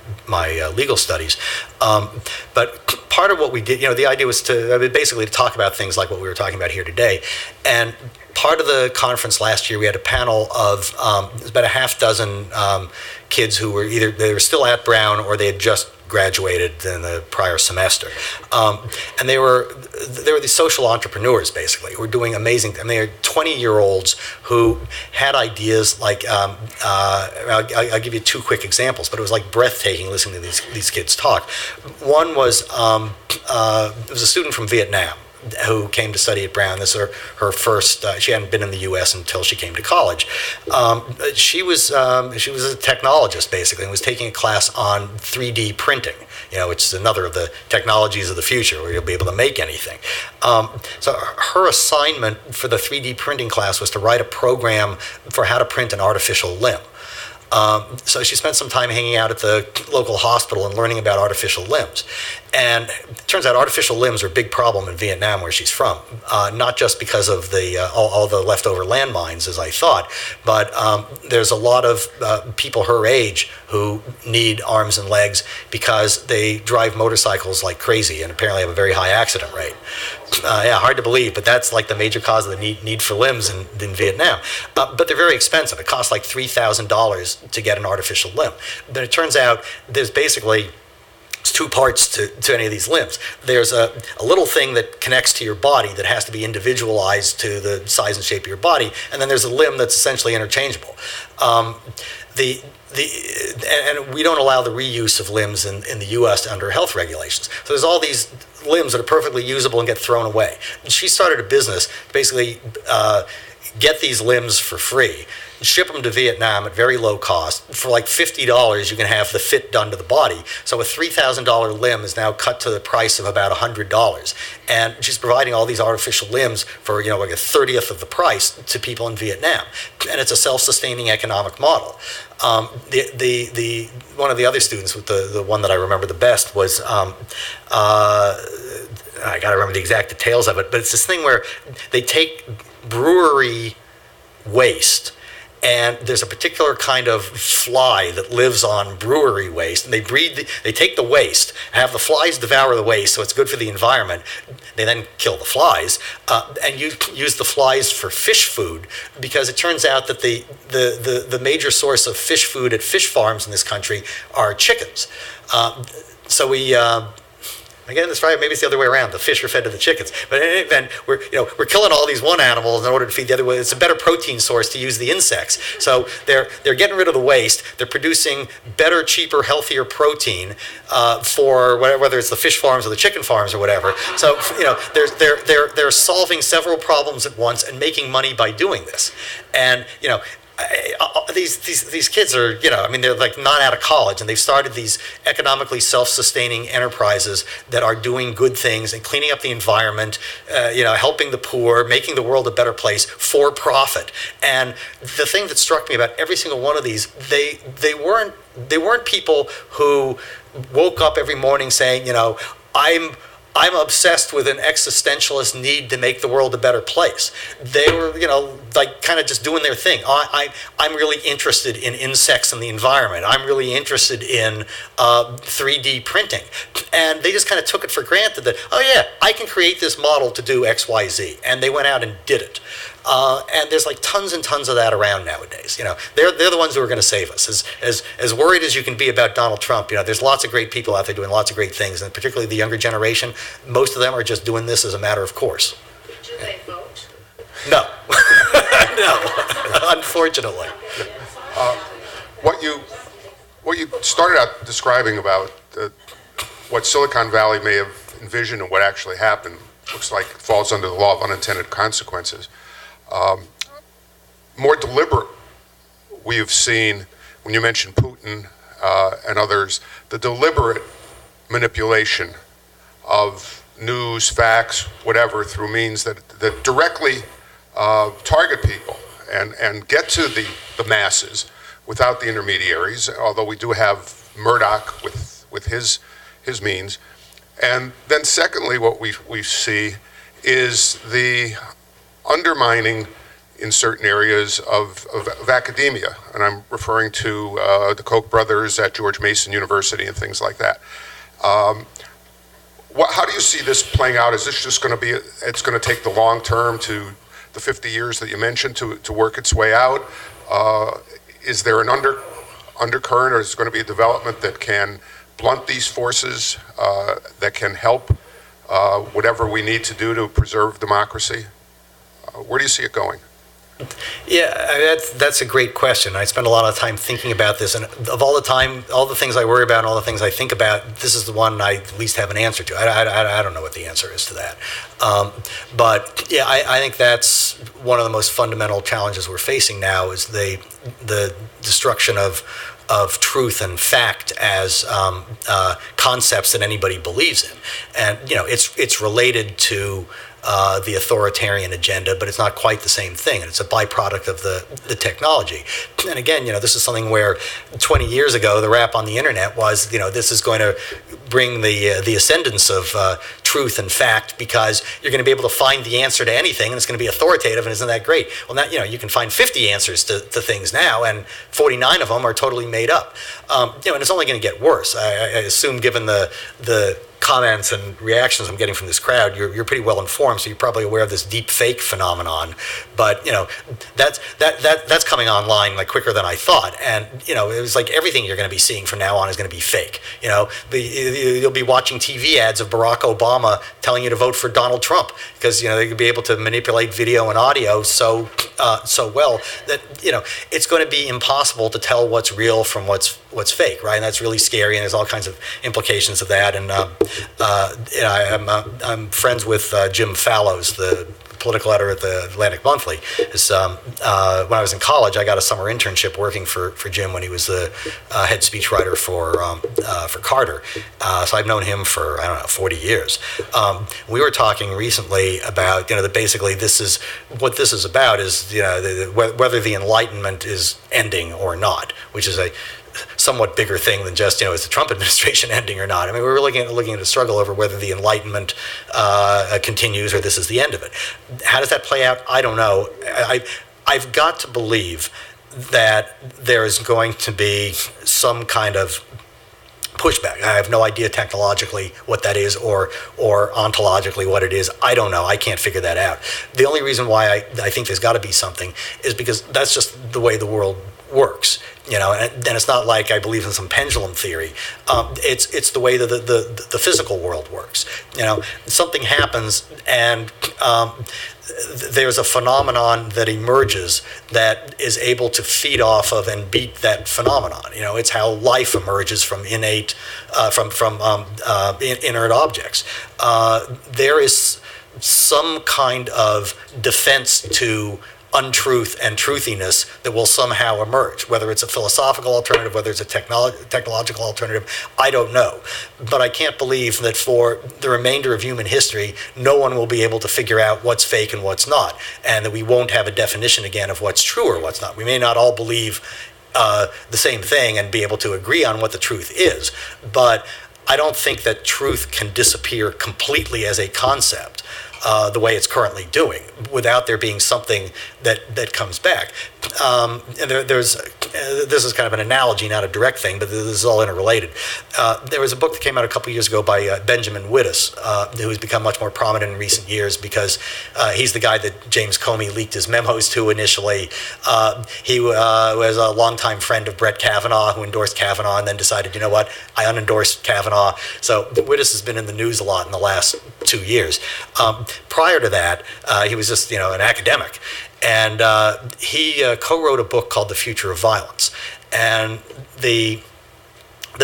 legal studies. But part of what we did, the idea was basically to talk about things like what we were talking about here today. And part of the conference last year, we had a panel of about a half dozen kids who were they were still at Brown or they had just graduated in the prior semester, and they were these social entrepreneurs basically who were doing amazing. I mean, they are 20-year-olds who had ideas like I'll give you 2 quick examples, but it was like breathtaking listening to these kids talk. One was it was a student from Vietnam who came to study at Brown. This is her first. She hadn't been in the U.S. until she came to college. She was a technologist basically, and was taking a class on 3D printing. Which is another of the technologies of the future, where you'll be able to make anything. So her assignment for the 3D printing class was to write a program for how to print an artificial limb. So she spent some time hanging out at the local hospital and learning about artificial limbs. And it turns out artificial limbs are a big problem in Vietnam, where she's from, not just because of all the leftover landmines, as I thought, but there's a lot of people her age who need arms and legs because they drive motorcycles like crazy and apparently have a very high accident rate. Yeah, hard to believe, but that's like the major cause of the need for limbs in Vietnam. But they're very expensive. It costs like $3,000 to get an artificial limb. But it turns out there's basically two parts to any of these limbs. There's a little thing that connects to your body that has to be individualized to the size and shape of your body, and then there's a limb that's essentially interchangeable. And we don't allow the reuse of limbs in the U.S. under health regulations. So there's all these limbs that are perfectly usable and get thrown away. And she started a business, basically get these limbs for free, ship them to Vietnam at very low cost. For like $50, you can have the fit done to the body. So a $3,000 limb is now cut to the price of about $100. And she's providing all these artificial limbs for, like a 30th of the price to people in Vietnam. And it's a self-sustaining economic model. One of the other students, with the one that I remember the best, was I got to remember the exact details of it, but it's this thing where they take brewery waste, and there's a particular kind of fly that lives on brewery waste, and they take the waste, have the flies devour the waste, so it's good for the environment. They then kill the flies, and use the flies for fish food, because it turns out that the major source of fish food at fish farms in this country are chickens. So we again, that's right. Maybe it's the other way around. The fish are fed to the chickens. But in any event, we're killing all these one animals in order to feed the other one. It's a better protein source to use the insects. So they're getting rid of the waste. They're producing better, cheaper, healthier protein for whether it's the fish farms or the chicken farms or whatever. So they're solving several problems at once and making money by doing this. And these kids are, they're like not out of college, and they've started these economically self-sustaining enterprises that are doing good things and cleaning up the environment, helping the poor, making the world a better place for profit. And the thing that struck me about every single one of these, they weren't people who woke up every morning saying, I'm obsessed with an existentialist need to make the world a better place. They were, kind of just doing their thing. I'm really interested in insects and the environment. I'm really interested in 3D printing. And they just kind of took it for granted that, oh yeah, I can create this model to do X, Y, Z. And they went out and did it. And there's like tons and tons of that around nowadays. They're the ones who are going to save us. As worried as you can be about Donald Trump, there's lots of great people out there doing lots of great things, and particularly the younger generation. Most of them are just doing this as a matter of course. Did they vote? No, no, unfortunately. What you started out describing about what Silicon Valley may have envisioned and what actually happened looks like it falls under the law of unintended consequences. More deliberate, we have seen, when you mention Putin and others, the deliberate manipulation of news, facts, whatever, through means that directly target people and get to the masses without the intermediaries, although we do have Murdoch with his means. And then secondly, what we see is the undermining in certain areas of academia. And I'm referring to the Koch brothers at George Mason University and things like that. How do you see this playing out? Is this just going to be, it's going to take the long term to the 50 years that you mentioned to work its way out? Is there an undercurrent, or is it going to be a development that can blunt these forces, that can help whatever we need to do to preserve democracy? Where do you see it going? Yeah, that's a great question. I spend a lot of time thinking about this, and of all the things I worry about and all the things I think about, this is the one I at least have an answer to. I don't know what the answer is to that. But yeah, I think that's one of the most fundamental challenges we're facing now, is the destruction of truth and fact as concepts that anybody believes in. And it's related to the authoritarian agenda, but it's not quite the same thing, and it's a byproduct of the technology. And again, this is something where 20 years ago, the rap on the internet was, this is going to bring the ascendance of truth and fact, because you're going to be able to find the answer to anything, and it's going to be authoritative, and isn't that great? Well, now, you can find 50 answers to things now, and 49 of them are totally made up. And it's only going to get worse. I assume, given the comments and reactions I'm getting from this crowd, you're pretty well informed, so you're probably aware of this deep fake phenomenon. But that's coming online like quicker than I thought, and it was like everything you're going to be seeing from now on is going to be fake. You'll be watching TV ads of Barack Obama telling you to vote for Donald Trump, because they could be able to manipulate video and audio so well that it's going to be impossible to tell what's real from what's fake, right? And that's really scary, and there's all kinds of implications of that. And I'm friends with Jim Fallows, the political editor at the Atlantic Monthly. When I was in college, I got a summer internship working for Jim when he was the head speechwriter for Carter. So I've known him for 40 years. We were talking recently about that basically this is about is whether the Enlightenment is ending or not, which is a somewhat bigger thing than just is the Trump administration ending or not. I mean, we're looking at a struggle over whether the Enlightenment continues or this is the end of it. How does that play out? I don't know. I've got to believe that there is going to be some kind of pushback. I have no idea technologically what that is or ontologically what it is. I don't know. I can't figure that out. The only reason why I think there's got to be something is because that's just the way the world works. And it's not like I believe in some pendulum theory. It's the way that the physical world works. Something happens, and there's a phenomenon that emerges that is able to feed off of and beat that phenomenon. It's how life emerges from inert objects. There is some kind of defense to untruth and truthiness that will somehow emerge, whether it's a philosophical alternative, whether it's a technological alternative, I don't know. But I can't believe that for the remainder of human history, no one will be able to figure out what's fake and what's not, and that we won't have a definition again of what's true or what's not. We may not all believe the same thing and be able to agree on what the truth is, but I don't think that truth can disappear completely as a concept the way it's currently doing, without there being something that comes back. And this is kind of an analogy, not a direct thing, but this is all interrelated. There was a book that came out a couple years ago by Benjamin Wittes, who has become much more prominent in recent years because he's the guy that James Comey leaked his memos to initially. He was a longtime friend of Brett Kavanaugh, who endorsed Kavanaugh and then decided, I unendorsed Kavanaugh. So Wittes has been in the news a lot in the last 2 years. Prior to that, he was just, an academic. And he co-wrote a book called The Future of Violence. And the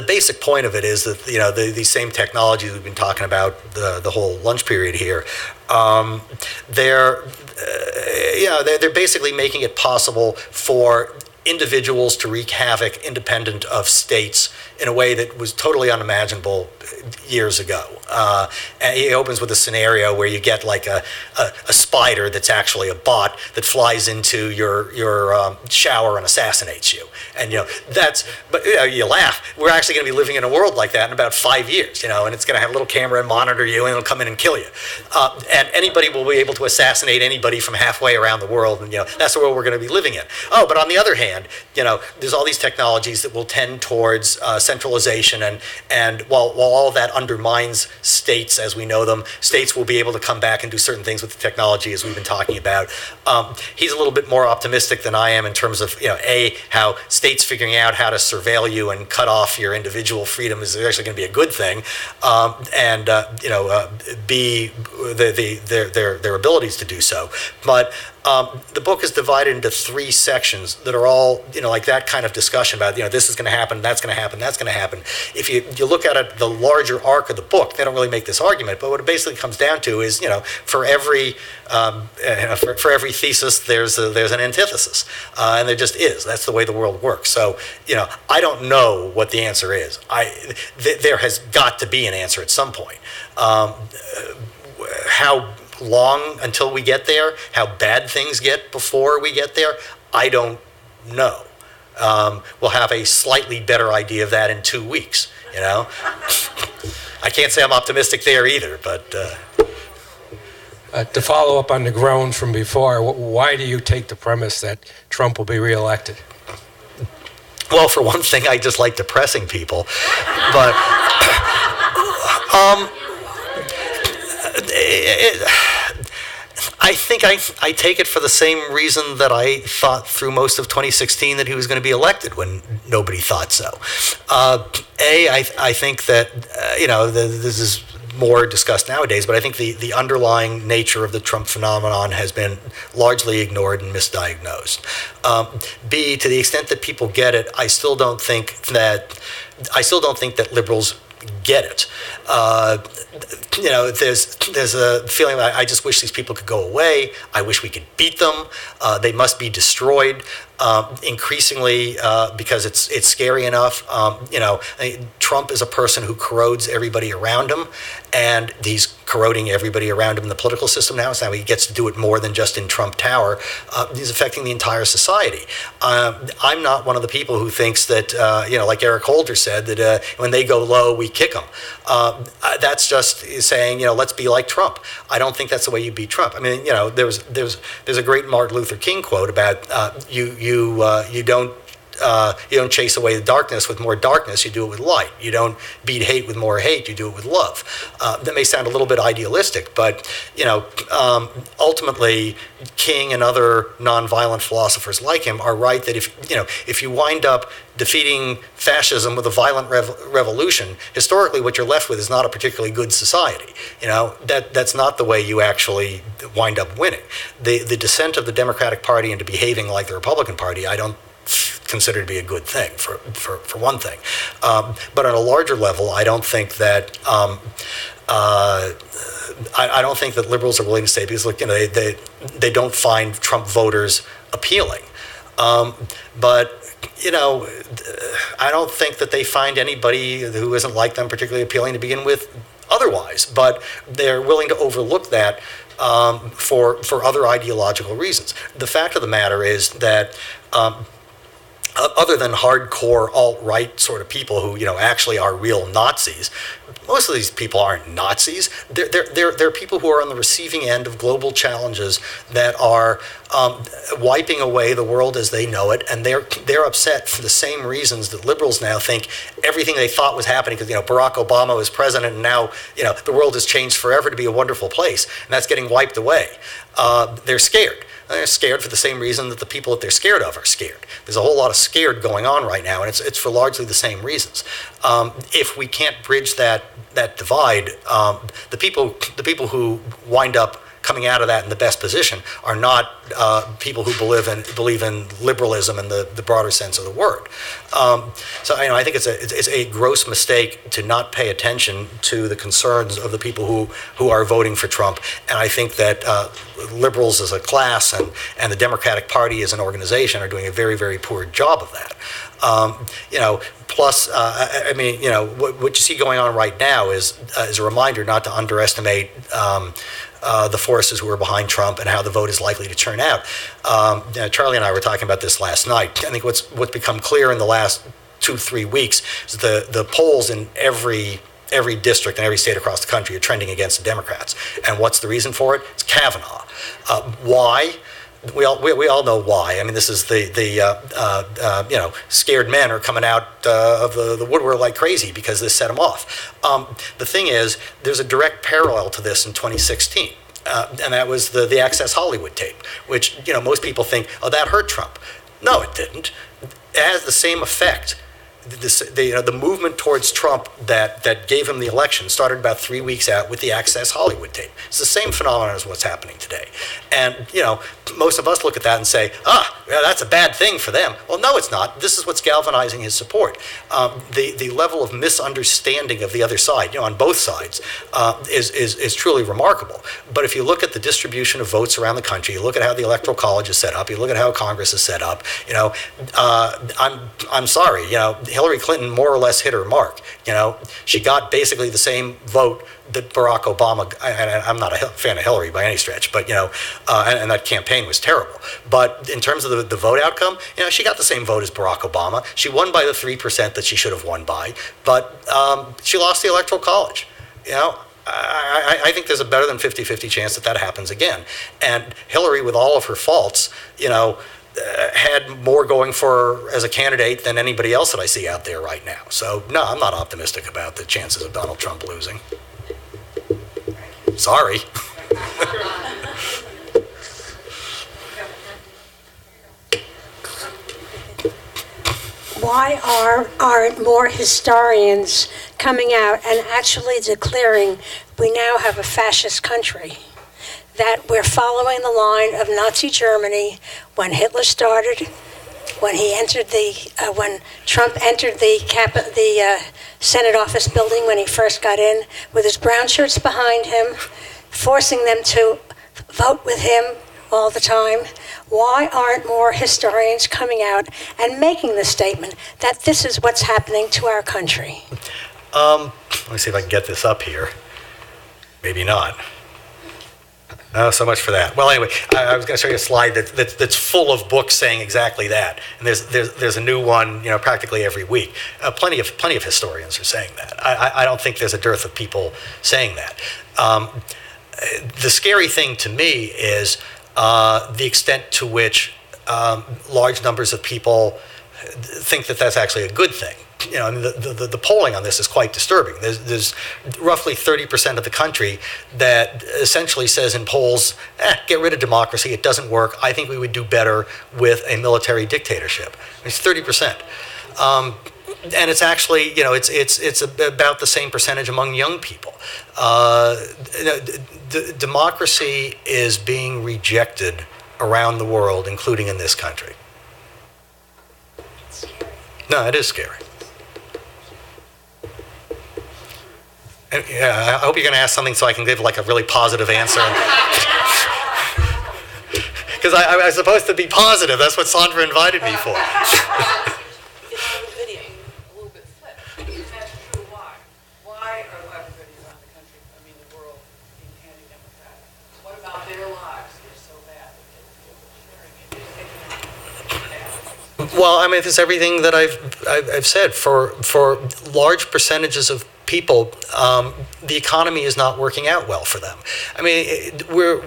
basic point of it is that, these same technologies we've been talking about the whole lunch period here, they're basically making it possible for individuals to wreak havoc independent of states in a way that was totally unimaginable years ago. And he opens with a scenario where you get like a spider that's actually a bot that flies into your shower and assassinates you. And you laugh. We're actually going to be living in a world like that in about 5 years, and it's going to have a little camera and monitor you, and it'll come in and kill you. And anybody will be able to assassinate anybody from halfway around the world, and that's the world we're going to be living in. Oh, but on the other hand, there's all these technologies that will tend towards centralization, and while all of that undermines states as we know them, states will be able to come back and do certain things with the technology as we've been talking about. He's a little bit more optimistic than I am in terms of, how states figuring out how to surveil you and cut off your individual freedom is actually going to be a good thing, and B, their abilities to do so. But the book is divided into 3 sections that are all, like that kind of discussion about, this is going to happen, that's going to happen, that's going to happen. If you look at it, the larger arc of the book, they don't really make this argument, but what it basically comes down to is, for every thesis, there's an antithesis, and there just is. That's the way the world works. So, I don't know what the answer is. There has got to be an answer at some point. How long until we get there, how bad things get before we get there, I don't know. We'll have a slightly better idea of that in 2 weeks, you know? I can't say I'm optimistic there either, but... To follow up on the groans from before, why do you take the premise that Trump will be reelected? Well, for one thing, I just like depressing people, but I think I take it for the same reason that I thought through most of 2016 that he was going to be elected when nobody thought so. I think that, this is more discussed nowadays, but I think the underlying nature of the Trump phenomenon has been largely ignored and misdiagnosed. B, to the extent that people get it, I still don't think that liberals get it. There's a feeling that I just wish these people could go away. I wish we could beat them. They must be destroyed. Increasingly, because it's scary enough. Trump is a person who corrodes everybody around him, and he's corroding everybody around him in the political system now. So now he gets to do it more than just in Trump Tower. He's affecting the entire society. I'm not one of the people who thinks that, like Eric Holder said, that when they go low, we kick them. That's just saying, let's be like Trump. I don't think that's the way you beat Trump. I mean, there's a great Martin Luther King quote about you don't chase away the darkness with more darkness, you do it with light. You don't beat hate with more hate, you do it with love. That may sound a little bit idealistic, but ultimately King and other nonviolent philosophers like him are right that if you wind up defeating fascism with a violent revolution, historically what you're left with is not a particularly good society. That's not the way you actually wind up winning. The descent of the Democratic Party into behaving like the Republican Party, I don't consider to be a good thing for one thing. But on a larger level, I don't think that I don't think that liberals are willing to say, because look, they don't find Trump voters appealing. But I don't think that they find anybody who isn't like them particularly appealing to begin with otherwise. But they're willing to overlook that for other ideological reasons. The fact of the matter is that other than hardcore alt-right sort of people who actually are real Nazis, most of these people aren't Nazis. They're people who are on the receiving end of global challenges that are wiping away the world as they know it, and they're upset for the same reasons that liberals now think everything they thought was happening because Barack Obama was president, and now the world has changed forever to be a wonderful place, and that's getting wiped away. They're scared. They're scared for the same reason that the people that they're scared of are scared. There's a whole lot of scared going on right now, and it's for largely the same reasons. If we can't bridge that divide, the people who wind up coming out of that in the best position are not people who believe in liberalism in the broader sense of the word. So I think it's a gross mistake to not pay attention to the concerns of the people who are voting for Trump. And I think that liberals as a class and the Democratic Party as an organization are doing a very, very poor job of that. Plus, what you see going on right now is a reminder not to underestimate the forces who are behind Trump and how the vote is likely to turn out. Charlie and I were talking about this last night. I think what's become clear in the last 2-3 weeks is the polls in every district and every state across the country are trending against the Democrats. And what's the reason for it? It's Kavanaugh. Why? We all know why. I mean, this is the scared men are coming out of the woodwork like crazy because this set them off. The thing is, there's a direct parallel to this in 2016, and that was the Access Hollywood tape, which most people think, oh, that hurt Trump. No, it didn't. It has the same effect. The movement towards Trump that gave him the election started about 3 weeks out with the Access Hollywood tape. It's the same phenomenon as what's happening today. And, most of us look at that and say, that's a bad thing for them. Well, no, it's not. This is what's galvanizing his support. The level of misunderstanding of the other side, on both sides, is truly remarkable. But if you look at the distribution of votes around the country, you look at how the Electoral College is set up, you look at how Congress is set up, I'm sorry, Hillary Clinton more or less hit her mark. She got basically the same vote that Barack Obama, and I'm not a fan of Hillary by any stretch, but, and that campaign was terrible. But in terms of the vote outcome, she got the same vote as Barack Obama. She won by the 3% that she should have won by, but she lost the Electoral College. I think there's a better than 50-50 chance that happens again. And Hillary, with all of her faults, had more going for her as a candidate than anybody else that I see out there right now. So, no, I'm not optimistic about the chances of Donald Trump losing. Sorry. Why aren't more historians coming out and actually declaring we now have a fascist country? That we're following the line of Nazi Germany when Hitler started, when Trump entered the Senate office building when he first got in, with his brown shirts behind him, forcing them to vote with him all the time. Why aren't more historians coming out and making the statement that this is what's happening to our country? Let me see if I can get this up here. Maybe not. Oh, so much for that. Well, anyway, I was going to show you a slide that's full of books saying exactly that, and there's a new one, practically every week. Plenty of historians are saying that. I don't think there's a dearth of people saying that. The scary thing to me is the extent to which large numbers of people think that that's actually a good thing. The polling on this is quite disturbing. There's roughly 30% of the country that essentially says in polls, get rid of democracy, it doesn't work. I think we would do better with a military dictatorship. It's 30%. And it's actually, it's about the same percentage among young people. Democracy is being rejected around the world, including in this country. No, it is scary. And, I hope you're going to ask something so I can give like a really positive answer. Because I was supposed to be positive. That's what Sandra invited me for. Well, I mean, it's everything that I've said. For large percentages of people, the economy is not working out well for them. I mean, we're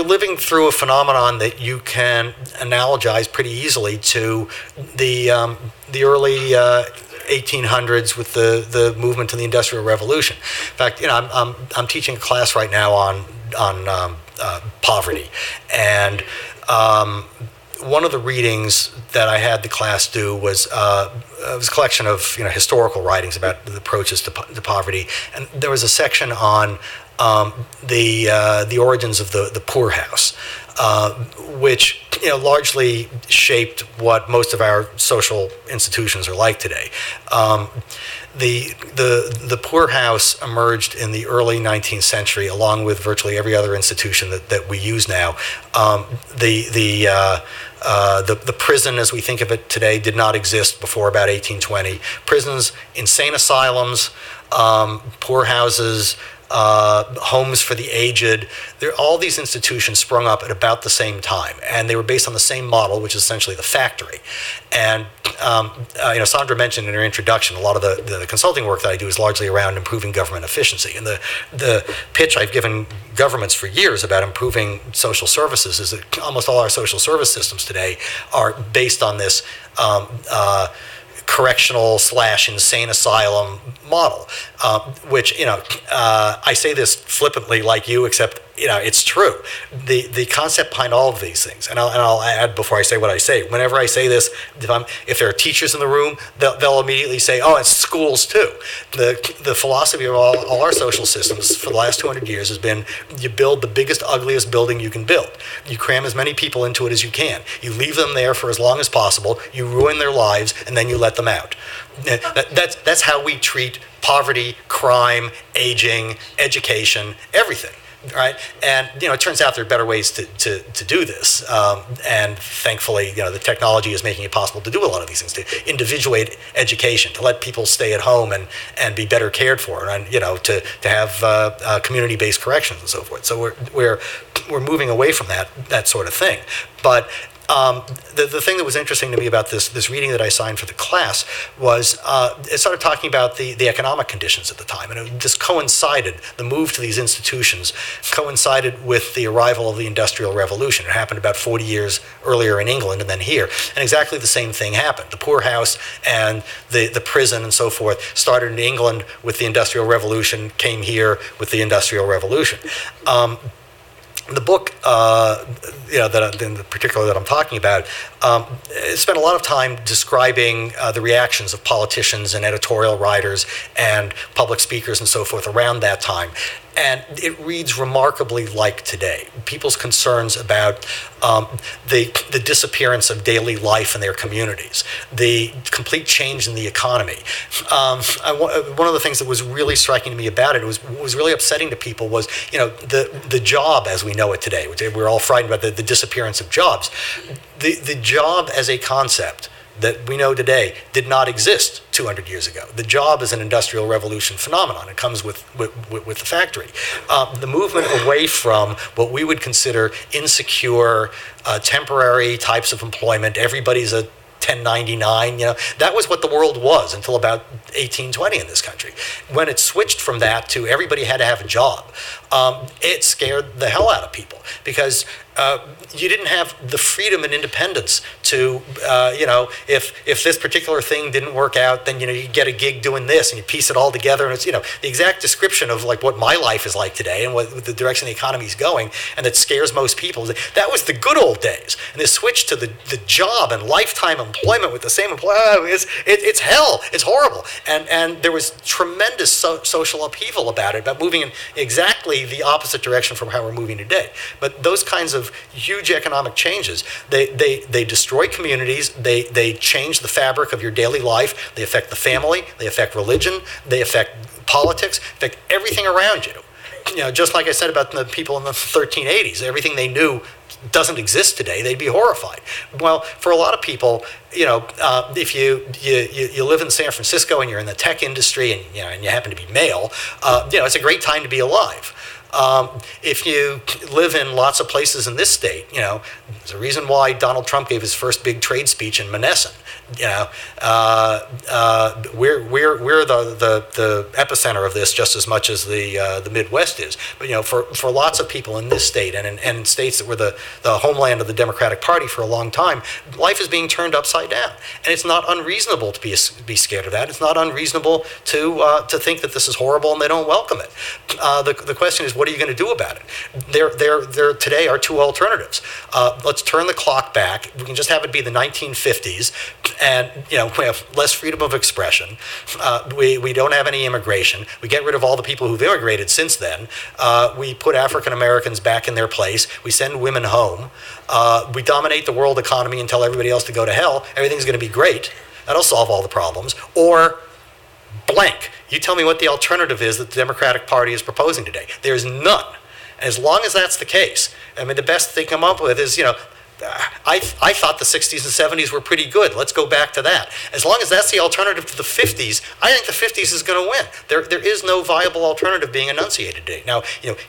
living through a phenomenon that you can analogize pretty easily to the early 1800s with the movement to the Industrial Revolution. In fact, I'm teaching a class right now on poverty, and one of the readings that I had the class do was a collection of historical writings about the approaches to poverty, and there was a section on the origins of the poorhouse, which largely shaped what most of our social institutions are like today. The poorhouse emerged in the early 19th century, along with virtually every other institution that we use now. The prison, as we think of it today, did not exist before about 1820. Prisons, insane asylums, poorhouses, homes for the aged. All these institutions sprung up at about the same time, and they were based on the same model, which is essentially the factory. And Sandra mentioned in her introduction, a lot of the consulting work that I do is largely around improving government efficiency. And the pitch I've given governments for years about improving social services is that almost all our social service systems today are based on this correctional/insane asylum model, which I say this flippantly like you, except it's true. The concept behind all of these things, and I'll add before I say what I say. Whenever I say this, if there are teachers in the room, they'll immediately say, "Oh, it's schools too." The philosophy of all our social systems for the last 200 years has been: you build the biggest, ugliest building you can build. You cram as many people into it as you can. You leave them there for as long as possible. You ruin their lives, and then you let them out. That's how we treat poverty, crime, aging, education, everything. right? And it turns out there are better ways to do this. And thankfully, the technology is making it possible to do a lot of these things, to individuate education, to let people stay at home and be better cared for, and to have community-based corrections and so forth. So we're moving away from that sort of thing. But the thing that was interesting to me about this reading that I signed for the class was it started talking about the economic conditions at the time, and this coincided, the move to these institutions coincided with the arrival of the Industrial Revolution. It happened about 40 years earlier in England and then here, and exactly the same thing happened. The poorhouse and the prison and so forth started in England with the Industrial Revolution, came here with the Industrial Revolution. The book, in particular that I'm talking about, spent a lot of time describing the reactions of politicians and editorial writers and public speakers and so forth around that time. And it reads remarkably like today. People's concerns about the disappearance of daily life in their communities, the complete change in the economy. One of the things that was really striking to me about it, was really upsetting to people, was the job as we know it today. We're all frightened about the disappearance of jobs. The job as a concept that we know today did not exist 200 years ago. The job is an Industrial Revolution phenomenon. It comes with the factory. The movement away from what we would consider insecure, temporary types of employment, everybody's a 1099, that was what the world was until about 1820 in this country. When it switched from that to everybody had to have a job, it scared the hell out of people, because you didn't have the freedom and independence to, if this particular thing didn't work out, then, you get a gig doing this and you piece it all together. And it's, the exact description of like what my life is like today and what the direction the economy is going, and that scares most people. That was the good old days. And this switch to the job and lifetime employment with the same employer, it's hell. It's horrible. And there was tremendous social upheaval about it, about moving in exactly the opposite direction from how we're moving today. But those kinds of huge economic changes, they destroy communities, they change the fabric of your daily life, they affect the family, they affect religion, they affect politics, affect everything around you. Just like I said about the people in the 1380s, everything they knew doesn't exist today, they'd be horrified. Well, for a lot of people, if you live in San Francisco and you're in the tech industry and you happen to be male, it's a great time to be alive. If you live in lots of places in this state, there's a reason why Donald Trump gave his first big trade speech in Monessen. We're the epicenter of this just as much as the Midwest is. But for lots of people in this state and in states that were the homeland of the Democratic Party for a long time, life is being turned upside down, and it's not unreasonable to be scared of that. It's not unreasonable to think that this is horrible and they don't welcome it. The question is, what are you going to do about it? There today are two alternatives. Let's turn the clock back. We can just have it be the 1950s. And we have less freedom of expression. We don't have any immigration. We get rid of all the people who've immigrated since then. We put African Americans back in their place. We send women home. We dominate the world economy and tell everybody else to go to hell. Everything's going to be great. That'll solve all the problems. Or blank. You tell me what the alternative is that the Democratic Party is proposing today. There's none. As long as that's the case, the best they come up with is, I thought the 60s and 70s were pretty good. Let's go back to that. As long as that's the alternative to the 50s, I think the 50s is going to win. There is no viable alternative being enunciated today. Now,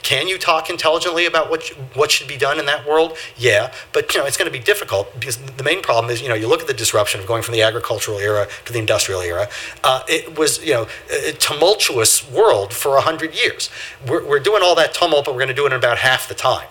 can you talk intelligently about what should be done in that world? Yeah, but it's going to be difficult, because the main problem is, you look at the disruption of going from the agricultural era to the industrial era. It was, a tumultuous world for 100 years. We're doing all that tumult, but we're going to do it in about half the time.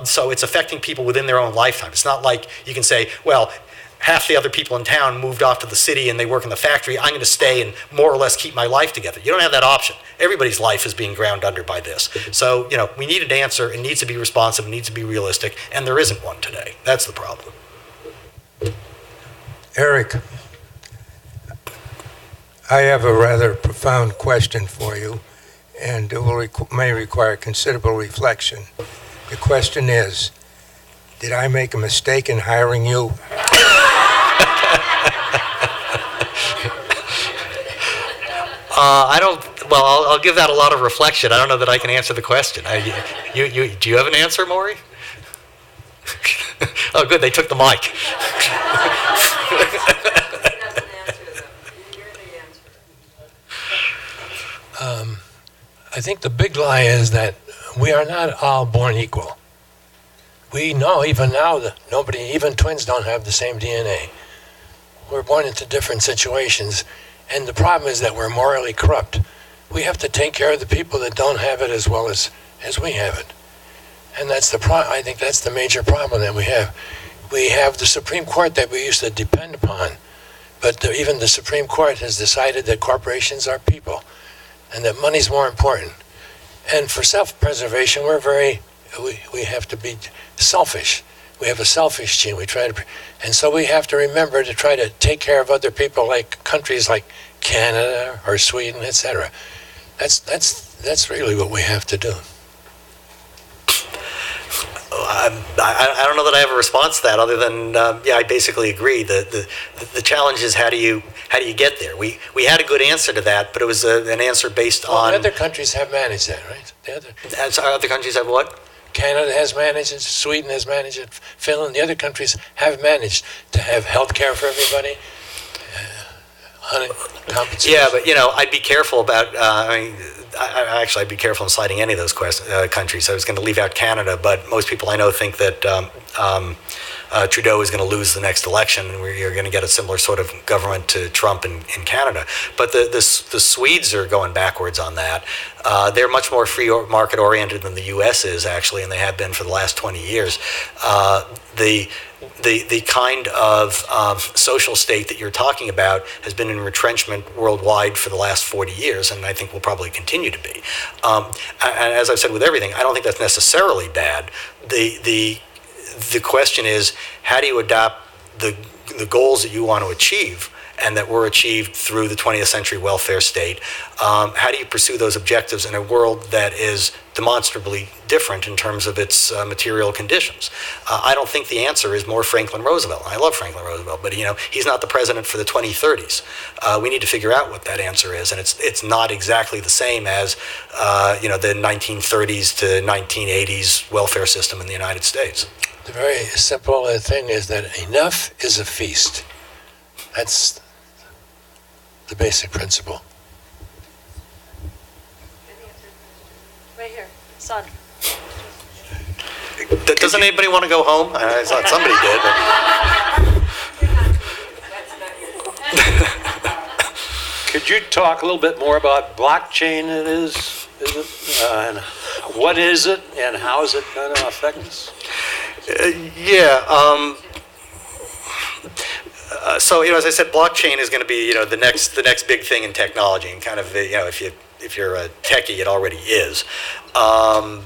So it's affecting people within their own lifetime. It's not like you can say, well, half the other people in town moved off to the city and they work in the factory. I'm going to stay and more or less keep my life together. You don't have that option. Everybody's life is being ground under by this. So, we need an answer. It needs to be responsive. It needs to be realistic. And there isn't one today. That's the problem. Eric, I have a rather profound question for you, and it may require considerable reflection. The question is, did I make a mistake in hiring you? I don't. Well, I'll give that a lot of reflection. I don't know that I can answer the question. Do you have an answer, Maury? Oh, good. They took the mic. I think the big lie is that we are not all born equal. We know even now that even twins don't have the same DNA. We're born into different situations, and the problem is that we're morally corrupt. We have to take care of the people that don't have it as well as we have it. And that's I think that's the major problem that we have. We have the Supreme Court that we used to depend upon, but even the Supreme Court has decided that corporations are people and that money's more important. And for self-preservation, we have to be selfish. We have a selfish gene. And so we have to remember to try to take care of other people, like countries like Canada or Sweden, etc. That's really what we have to do. I don't know that I have a response to that, other than I basically agree. The challenge is how do you get there? We had a good answer to that, but it was an answer based on. Other countries have managed that, right? Other countries have what? Canada has managed it. Sweden has managed it. Finland. The other countries have managed to have health care for everybody. Compensation. Yeah, but I'd be careful about. I'd be careful in citing any of those countries. I was going to leave out Canada, but most people I know think that Trudeau is going to lose the next election, and you're going to get a similar sort of government to Trump in Canada. But the Swedes are going backwards on that. They're much more free market oriented than the U.S. is, actually, and they have been for the last 20 years. The kind of social state that you're talking about has been in retrenchment worldwide for the last 40 years, and I think will probably continue to be. And as I've said with everything, I don't think that's necessarily bad. The question is, how do you adopt the goals that you want to achieve and that were achieved through the 20th century welfare state? How do you pursue those objectives in a world that is demonstrably different in terms of its material conditions? I don't think the answer is more Franklin Roosevelt. I love Franklin Roosevelt, but he's not the president for the 2030s. We need to figure out what that answer is, and it's not exactly the same as the 1930s to 1980s welfare system in the United States. The very simple thing is that enough is a feast. That's the basic principle. Right here, son. Doesn't anybody want to go home? I thought somebody did. Could you talk a little bit more about blockchain? And what is it, and how is it going to affect us? So as I said, blockchain is going to be the next big thing in technology, and kind of if you're a techie, it already is. I'm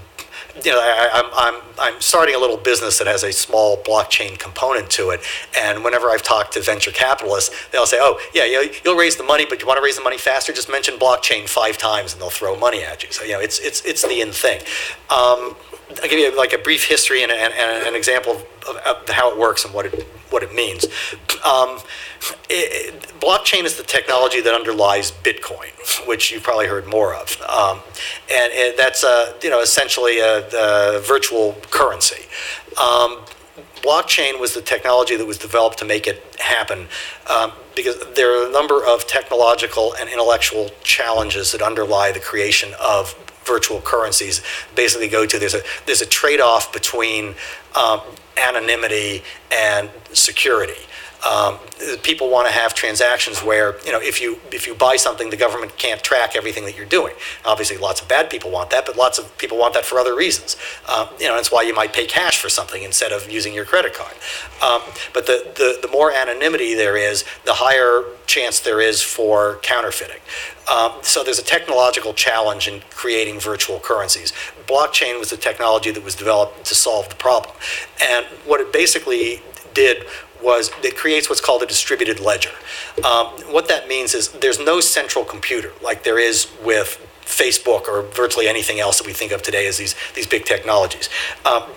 starting a little business that has a small blockchain component to it, and whenever I've talked to venture capitalists, they'll say, "Oh, yeah, you'll raise the money, but you want to raise the money faster? Just mention blockchain 5 times, and they'll throw money at you." So it's the in thing. I'll give you like a brief history and an example of how it works and what it means. Blockchain is the technology that underlies Bitcoin, which you've probably heard more of, and that's essentially a virtual currency. Blockchain was the technology that was developed to make it happen because there are a number of technological and intellectual challenges that underlie the creation of virtual currencies. Basically there's a trade-off between anonymity and security. People want to have transactions where if you buy something, the government can't track everything that you're doing. Obviously, lots of bad people want that, but lots of people want that for other reasons. That's why you might pay cash for something instead of using your credit card. But the more anonymity there is, the higher chance there is for counterfeiting. So there's a technological challenge in creating virtual currencies. Blockchain was the technology that was developed to solve the problem, and what it basically did was it creates what's called a distributed ledger. What that means is there's no central computer like there is with Facebook or virtually anything else that we think of today as these big technologies.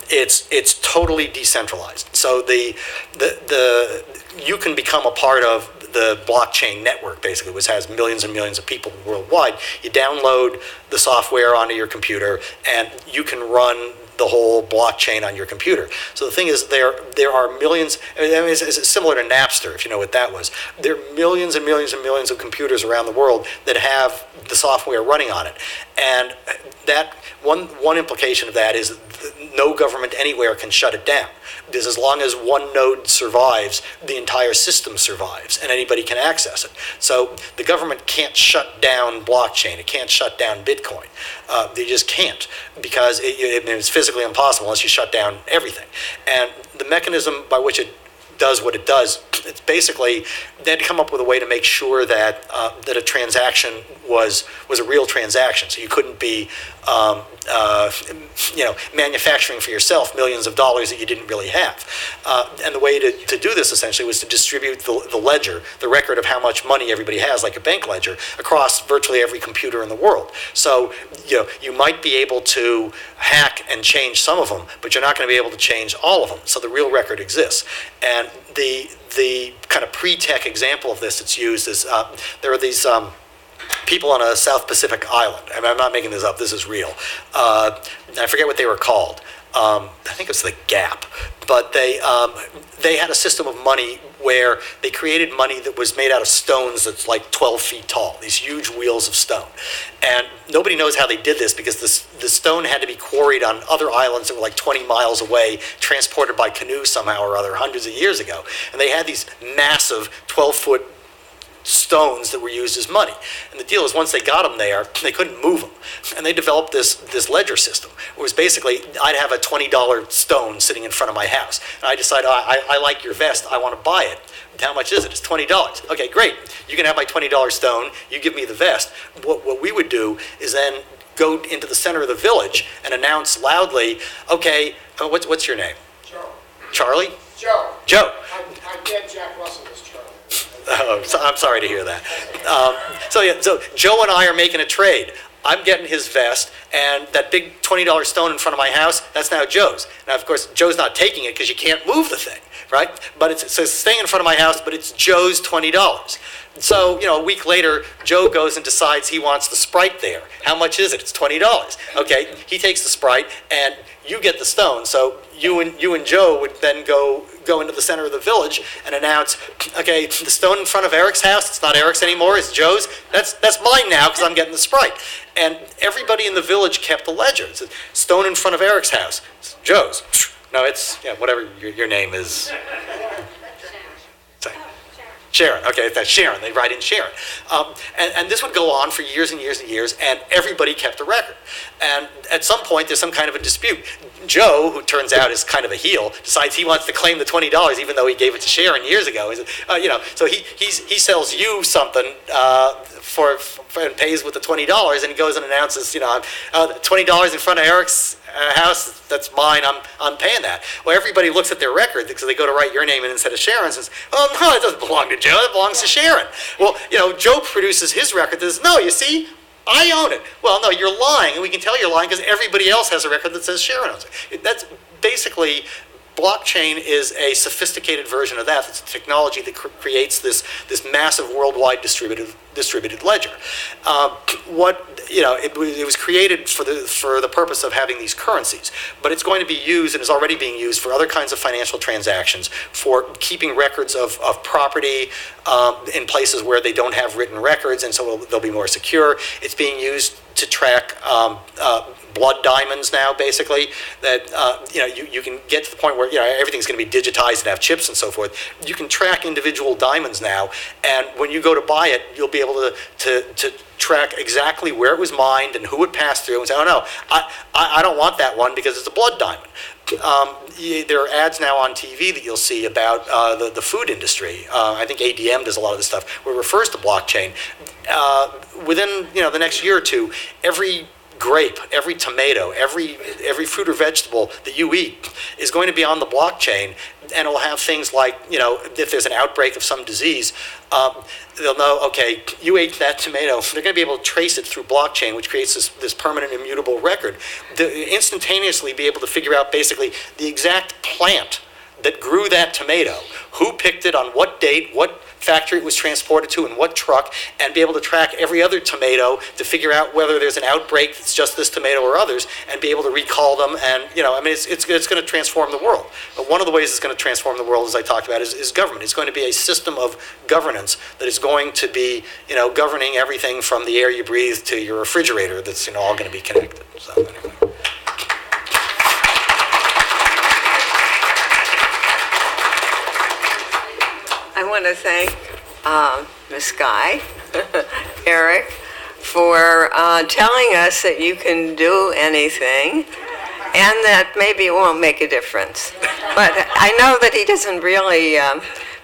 It's totally decentralized. So you can become a part of the blockchain network, basically, which has millions and millions of people worldwide. You download the software onto your computer, and you can run the whole blockchain on your computer. So the thing is, there are millions. I mean, it's similar to Napster, if you know what that was. There are millions and millions and millions of computers around the world that have the software running on it, and that one implication of that is no government anywhere can shut it down. Because as long as one node survives, the entire system survives, and anybody can access it. So the government can't shut down blockchain. It can't shut down Bitcoin. They just can't, because it's physically impossible unless you shut down everything. And the mechanism by which it does what it does, it's basically they had to come up with a way to make sure that that a transaction was a real transaction. So you couldn't be manufacturing for yourself millions of dollars that you didn't really have. And the way to do this essentially was to distribute the ledger, the record of how much money everybody has, like a bank ledger, across virtually every computer in the world. So you might be able to hack and change some of them, but you're not going to be able to change all of them. So the real record exists. And the kind of pre-tech example of this that's used is there are these people on a South Pacific island. I mean, I'm not making this up. This is real. I forget what they were called. I think it's the Gap. But they had a system of money where they created money that was made out of stones that's like 12 feet tall, these huge wheels of stone. And nobody knows how they did this, because the stone had to be quarried on other islands that were like 20 miles away, transported by canoe somehow or other hundreds of years ago. And they had these massive 12-foot stones that were used as money. And the deal is, once they got them there, they couldn't move them. And they developed this ledger system. It was basically, I'd have a $20 stone sitting in front of my house. And I decide, I like your vest, I want to buy it. How much is it? It's $20. Okay, great. You can have my $20 stone, you give me the vest. What we would do is then go into the center of the village and announce loudly, okay, what's your name? Charlie? Joe. I'm dead. Jack Russell is Charlie. Oh, so I'm sorry to hear that. So Joe and I are making a trade. I'm getting his vest, and that big $20 stone in front of my house, that's now Joe's. Now, of course, Joe's not taking it because you can't move the thing, right? But it's staying in front of my house, but it's Joe's $20. So, a week later, Joe goes and decides he wants the Sprite there. How much is it? It's $20. Okay, he takes the Sprite, and you get the stone. So you and Joe would then go into the center of the village and announce, okay, the stone in front of Eric's house, it's not Eric's anymore, it's Joe's. That's mine now because I'm getting the Sprite. And everybody in the village kept the ledger. It's a stone in front of Eric's house, it's Joe's. No, it's whatever your name is. Sharon, okay, that's Sharon. They write in Sharon. And this would go on for years and years and years, and everybody kept a record. And at some point, there's some kind of a dispute. Joe, who turns out is kind of a heel, decides he wants to claim the $20, even though he gave it to Sharon years ago. So he sells you something and pays with the $20, and he goes and announces, $20 in front of Eric's house, that's mine, I'm paying that. Well, everybody looks at their record because they go to write your name in instead of Sharon's and says, oh, no, it doesn't belong to Joe, it belongs to Sharon. Well, Joe produces his record that says, no, you see, I own it. Well, no, you're lying, and we can tell you're lying because everybody else has a record that says Sharon owns it. That's basically, blockchain is a sophisticated version of that. It's a technology that creates this massive worldwide distributed ledger. It was created for the purpose of having these currencies, but it's going to be used and is already being used for other kinds of financial transactions, for keeping records of property in places where they don't have written records, and so they'll be more secure. It's being used to track blood diamonds now, basically, that you can get to the point where everything's going to be digitized and have chips and so forth. You can track individual diamonds now, and when you go to buy it, you'll be able to track exactly where it was mined and who it passed through, and say, oh no, I don't want that one because it's a blood diamond. There are ads now on TV that you'll see about the food industry. I think ADM does a lot of this stuff where it refers to blockchain. Within the next year or two, every grape, every tomato, every fruit or vegetable that you eat is going to be on the blockchain, and it'll have things like, if there's an outbreak of some disease, they'll know, okay, you ate that tomato. They're going to be able to trace it through blockchain, which creates this permanent immutable record. Instantaneously be able to figure out basically the exact plant that grew that tomato, who picked it on what date, what factory it was transported to, and what truck, and be able to track every other tomato to figure out whether there's an outbreak that's just this tomato or others, and be able to recall them. And it's going to transform the world. But one of the ways it's going to transform the world, as I talked about, is government. It's going to be a system of governance that is going to be governing everything from the air you breathe to your refrigerator. That's all going to be connected. So anyway. I want to thank Ms. Guy, Eric, for telling us that you can do anything and that maybe it won't make a difference. But I know that he doesn't really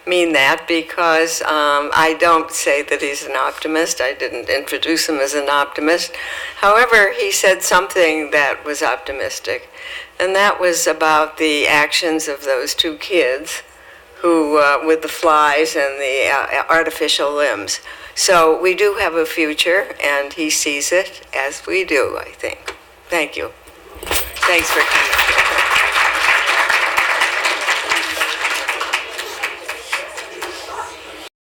mean that, because I don't say that he's an optimist. I didn't introduce him as an optimist. However, he said something that was optimistic, and that was about the actions of those two kids who, with the flies and the artificial limbs. So we do have a future, and he sees it as we do, I think. Thank you. Thanks for coming.